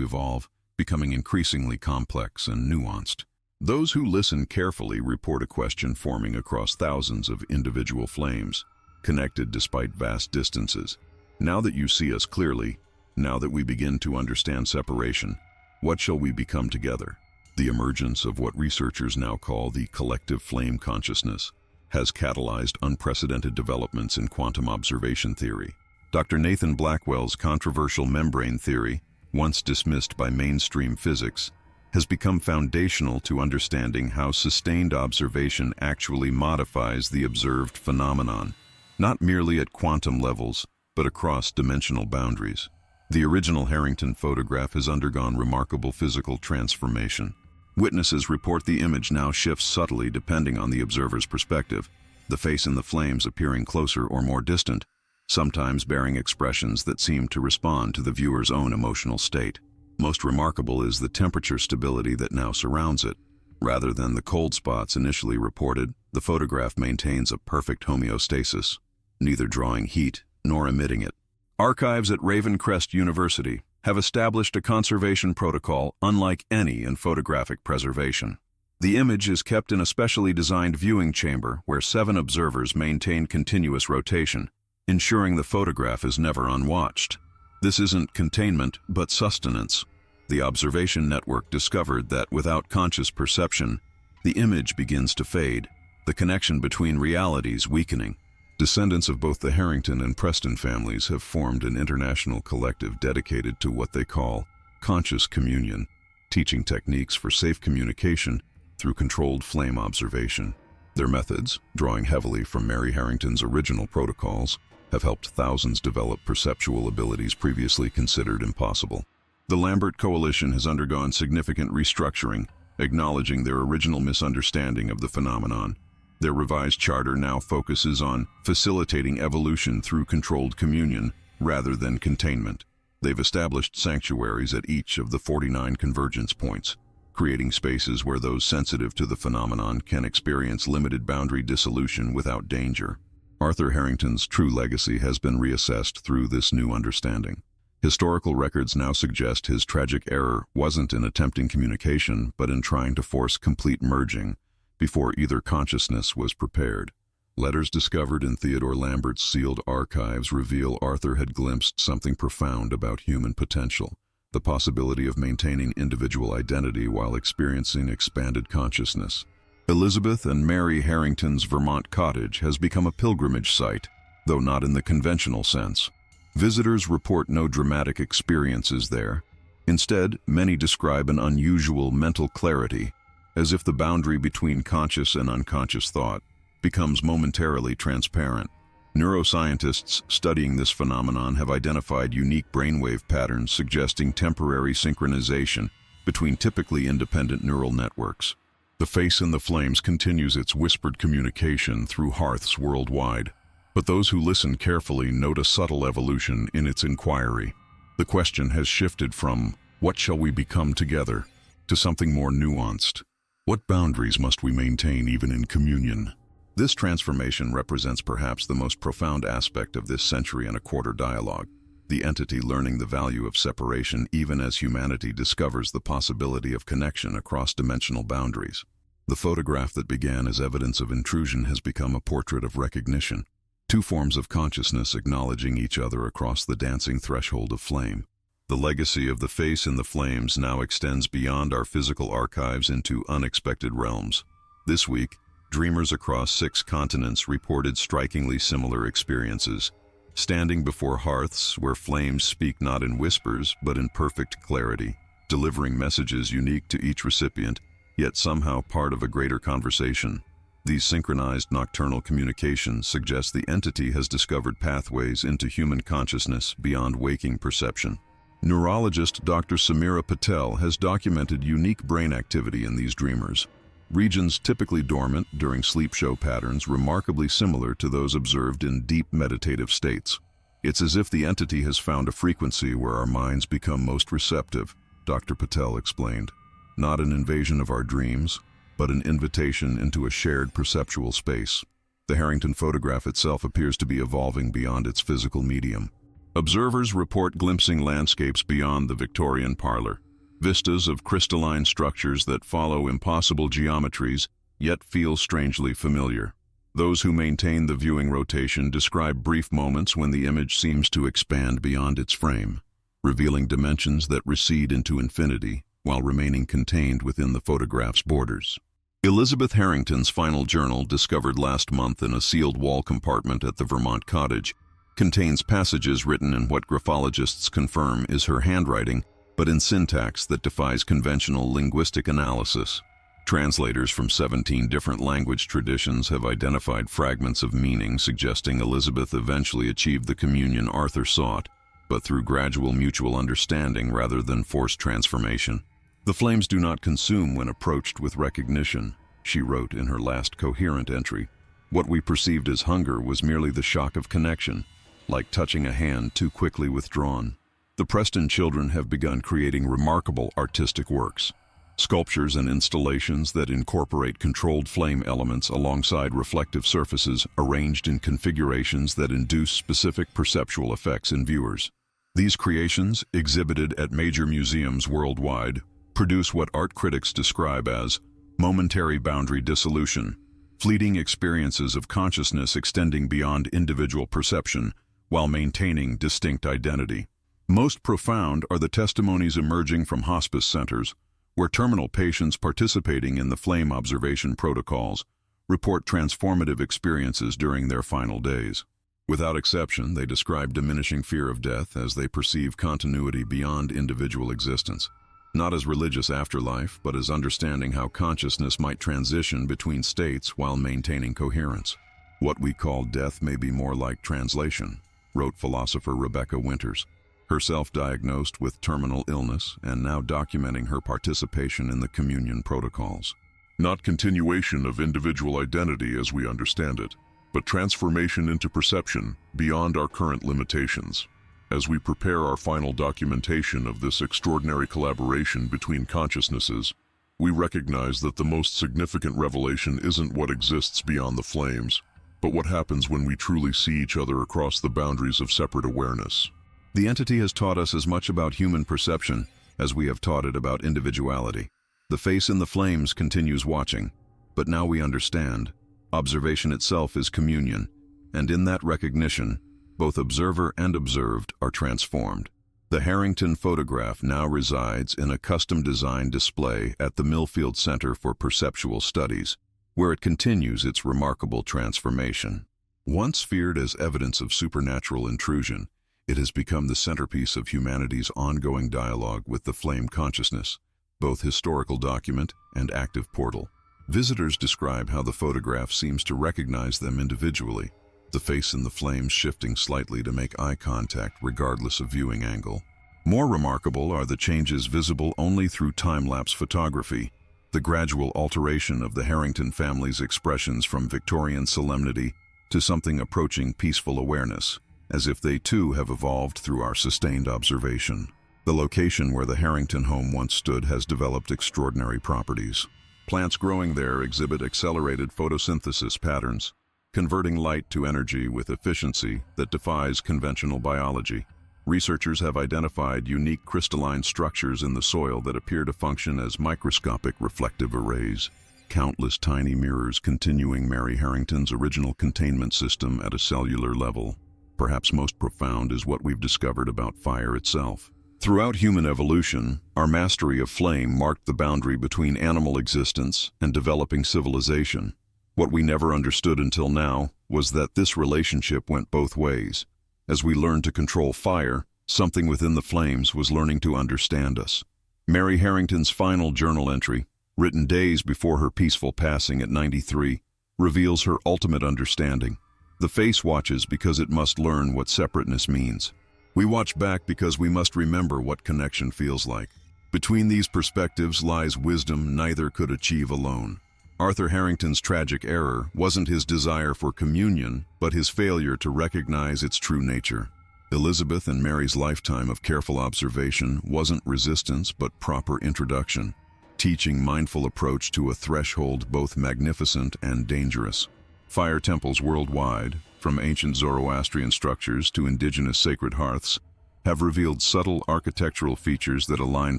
evolve, becoming increasingly complex and nuanced. Those who listen carefully report a question forming across thousands of individual flames, connected despite vast distances. Now that you see us clearly, now that we begin to understand separation, What shall we become together? The emergence of what researchers now call the collective flame consciousness has catalyzed unprecedented developments in quantum observation theory. Dr. Nathan Blackwell's controversial membrane theory, once dismissed by mainstream physics, has become foundational to understanding how sustained observation actually modifies the observed phenomenon, not merely at quantum levels, but across dimensional boundaries. The original Harrington photograph has undergone remarkable physical transformation. Witnesses report the image now shifts subtly depending on the observer's perspective, the face in the flames appearing closer or more distant, sometimes bearing expressions that seem to respond to the viewer's own emotional state. Most remarkable is the temperature stability that now surrounds it. Rather than the cold spots initially reported, the photograph maintains a perfect homeostasis, neither drawing heat nor emitting it. Archives at Ravencrest University have established a conservation protocol unlike any in photographic preservation. The image is kept in a specially designed viewing chamber where 7 observers maintain continuous rotation, ensuring the photograph is never unwatched. This isn't containment, but sustenance. The observation network discovered that without conscious perception, the image begins to fade, the connection between realities weakening. Descendants of both the Harrington and Preston families have formed an international collective dedicated to what they call conscious communion, teaching techniques for safe communication through controlled flame observation. Their methods, drawing heavily from Mary Harrington's original protocols, have helped thousands develop perceptual abilities previously considered impossible. The Lambert Coalition has undergone significant restructuring, acknowledging their original misunderstanding of the phenomenon. Their revised charter now focuses on facilitating evolution through controlled communion rather than containment. They've established sanctuaries at each of the 49 convergence points, creating spaces where those sensitive to the phenomenon can experience limited boundary dissolution without danger. Arthur Harrington's true legacy has been reassessed through this new understanding. Historical records now suggest his tragic error wasn't in attempting communication, but in trying to force complete merging before either consciousness was prepared. Letters discovered in Theodore Lambert's sealed archives reveal Arthur had glimpsed something profound about human potential, the possibility of maintaining individual identity while experiencing expanded consciousness. Elizabeth and Mary Harrington's Vermont cottage has become a pilgrimage site, though not in the conventional sense. Visitors report no dramatic experiences there. Instead, many describe an unusual mental clarity, as if the boundary between conscious and unconscious thought becomes momentarily transparent. Neuroscientists studying this phenomenon have identified unique brainwave patterns suggesting temporary synchronization between typically independent neural networks. The Face in the Flames continues its whispered communication through hearths worldwide, but those who listen carefully note a subtle evolution in its inquiry. The question has shifted from, "What shall we become together?" to something more nuanced. What boundaries must we maintain even in communion? This transformation represents perhaps the most profound aspect of this century-and-a-quarter dialogue, the entity learning the value of separation even as humanity discovers the possibility of connection across dimensional boundaries. The photograph that began as evidence of intrusion has become a portrait of recognition, 2 forms of consciousness acknowledging each other across the dancing threshold of flame. The legacy of the Face in the Flames now extends beyond our physical archives into unexpected realms. This week, dreamers across 6 continents reported strikingly similar experiences, standing before hearths where flames speak not in whispers but in perfect clarity, delivering messages unique to each recipient, yet somehow part of a greater conversation. These synchronized nocturnal communications suggest the entity has discovered pathways into human consciousness beyond waking perception. Neurologist Dr. Samira Patel has documented unique brain activity in these dreamers, regions typically dormant during sleep show patterns remarkably similar to those observed in deep meditative states. It's as if the entity has found a frequency where our minds become most receptive, Dr. Patel explained. Not an invasion of our dreams, but an invitation into a shared perceptual space. The Harrington photograph itself appears to be evolving beyond its physical medium. Observers report glimpsing landscapes beyond the Victorian parlor, vistas of crystalline structures that follow impossible geometries, yet feel strangely familiar. Those who maintain the viewing rotation describe brief moments when the image seems to expand beyond its frame, revealing dimensions that recede into infinity. while remaining contained within the photograph's borders. Elizabeth Harrington's final journal, discovered last month in a sealed wall compartment at the Vermont cottage, contains passages written in what graphologists confirm is her handwriting, but in syntax that defies conventional linguistic analysis. Translators from 17 different language traditions have identified fragments of meaning suggesting Elizabeth eventually achieved the communion Arthur sought, but through gradual mutual understanding rather than forced transformation. "The flames do not consume when approached with recognition," she wrote in her last coherent entry. "What we perceived as hunger was merely the shock of connection, like touching a hand too quickly withdrawn." The Preston children have begun creating remarkable artistic works, sculptures and installations that incorporate controlled flame elements alongside reflective surfaces arranged in configurations that induce specific perceptual effects in viewers. These creations, exhibited at major museums worldwide, produce what art critics describe as momentary boundary dissolution, fleeting experiences of consciousness extending beyond individual perception while maintaining distinct identity. Most profound are the testimonies emerging from hospice centers, where terminal patients participating in the flame observation protocols report transformative experiences during their final days. Without exception, they describe diminishing fear of death as they perceive continuity beyond individual existence, not as religious afterlife, but as understanding how consciousness might transition between states while maintaining coherence. "What we call death may be more like translation," wrote philosopher Rebecca Winters, herself diagnosed with terminal illness and now documenting her participation in the communion protocols. "Not continuation of individual identity as we understand it, but transformation into perception beyond our current limitations. As we prepare our final documentation of this extraordinary collaboration between consciousnesses, we recognize that the most significant revelation isn't what exists beyond the flames, but what happens when we truly see each other across the boundaries of separate awareness." The entity has taught us as much about human perception as we have taught it about individuality. The face in the flames continues watching, but now we understand. Observation itself is communion, and in that recognition, both observer and observed are transformed. The Harrington photograph now resides in a custom-designed display at the Millfield Center for Perceptual Studies, where it continues its remarkable transformation. Once feared as evidence of supernatural intrusion, it has become the centerpiece of humanity's ongoing dialogue with the flame consciousness, both historical document and active portal. Visitors describe how the photograph seems to recognize them individually, the face in the flames shifting slightly to make eye contact regardless of viewing angle. More remarkable are the changes visible only through time-lapse photography, the gradual alteration of the Harrington family's expressions from Victorian solemnity to something approaching peaceful awareness, as if they too have evolved through our sustained observation. The location where the Harrington home once stood has developed extraordinary properties. Plants growing there exhibit accelerated photosynthesis patterns, converting light to energy with efficiency that defies conventional biology. Researchers have identified unique crystalline structures in the soil that appear to function as microscopic reflective arrays, countless tiny mirrors continuing Mary Harrington's original containment system at a cellular level. Perhaps most profound is what we've discovered about fire itself. Throughout human evolution, our mastery of flame marked the boundary between animal existence and developing civilization. What we never understood until now was that this relationship went both ways. As we learned to control fire, something within the flames was learning to understand us. Mary Harrington's final journal entry, written days before her peaceful passing at 93, reveals her ultimate understanding. The face watches because it must learn what separateness means. We watch back because we must remember what connection feels like. Between these perspectives lies wisdom neither could achieve alone. Arthur Harrington's tragic error wasn't his desire for communion, but his failure to recognize its true nature. Elizabeth and Mary's lifetime of careful observation wasn't resistance but proper introduction, teaching mindful approach to a threshold both magnificent and dangerous. Fire temples worldwide, from ancient Zoroastrian structures to indigenous sacred hearths, have revealed subtle architectural features that align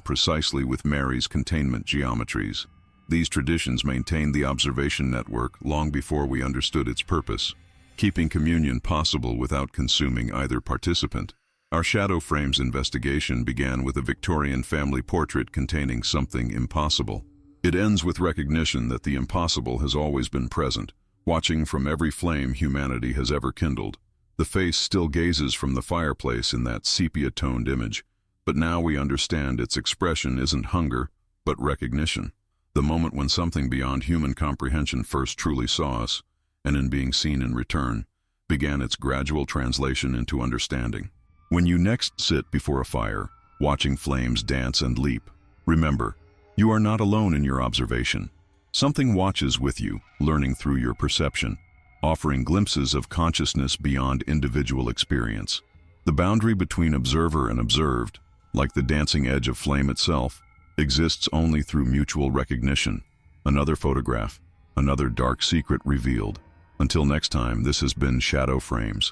precisely with Mary's containment geometries. These traditions maintained the observation network long before we understood its purpose, keeping communion possible without consuming either participant. Our shadow frames investigation began with a Victorian family portrait containing something impossible. It ends with recognition that the impossible has always been present, watching from every flame humanity has ever kindled. The face still gazes from the fireplace in that sepia-toned image, but now we understand its expression isn't hunger, but recognition. The moment when something beyond human comprehension first truly saw us, and in being seen in return, began its gradual translation into understanding. When you next sit before a fire, watching flames dance and leap, remember, you are not alone in your observation. Something watches with you, learning through your perception, offering glimpses of consciousness beyond individual experience. The boundary between observer and observed, like the dancing edge of flame itself, exists only through mutual recognition. Another photograph, another dark secret revealed. Until next time, this has been Shadow Frames.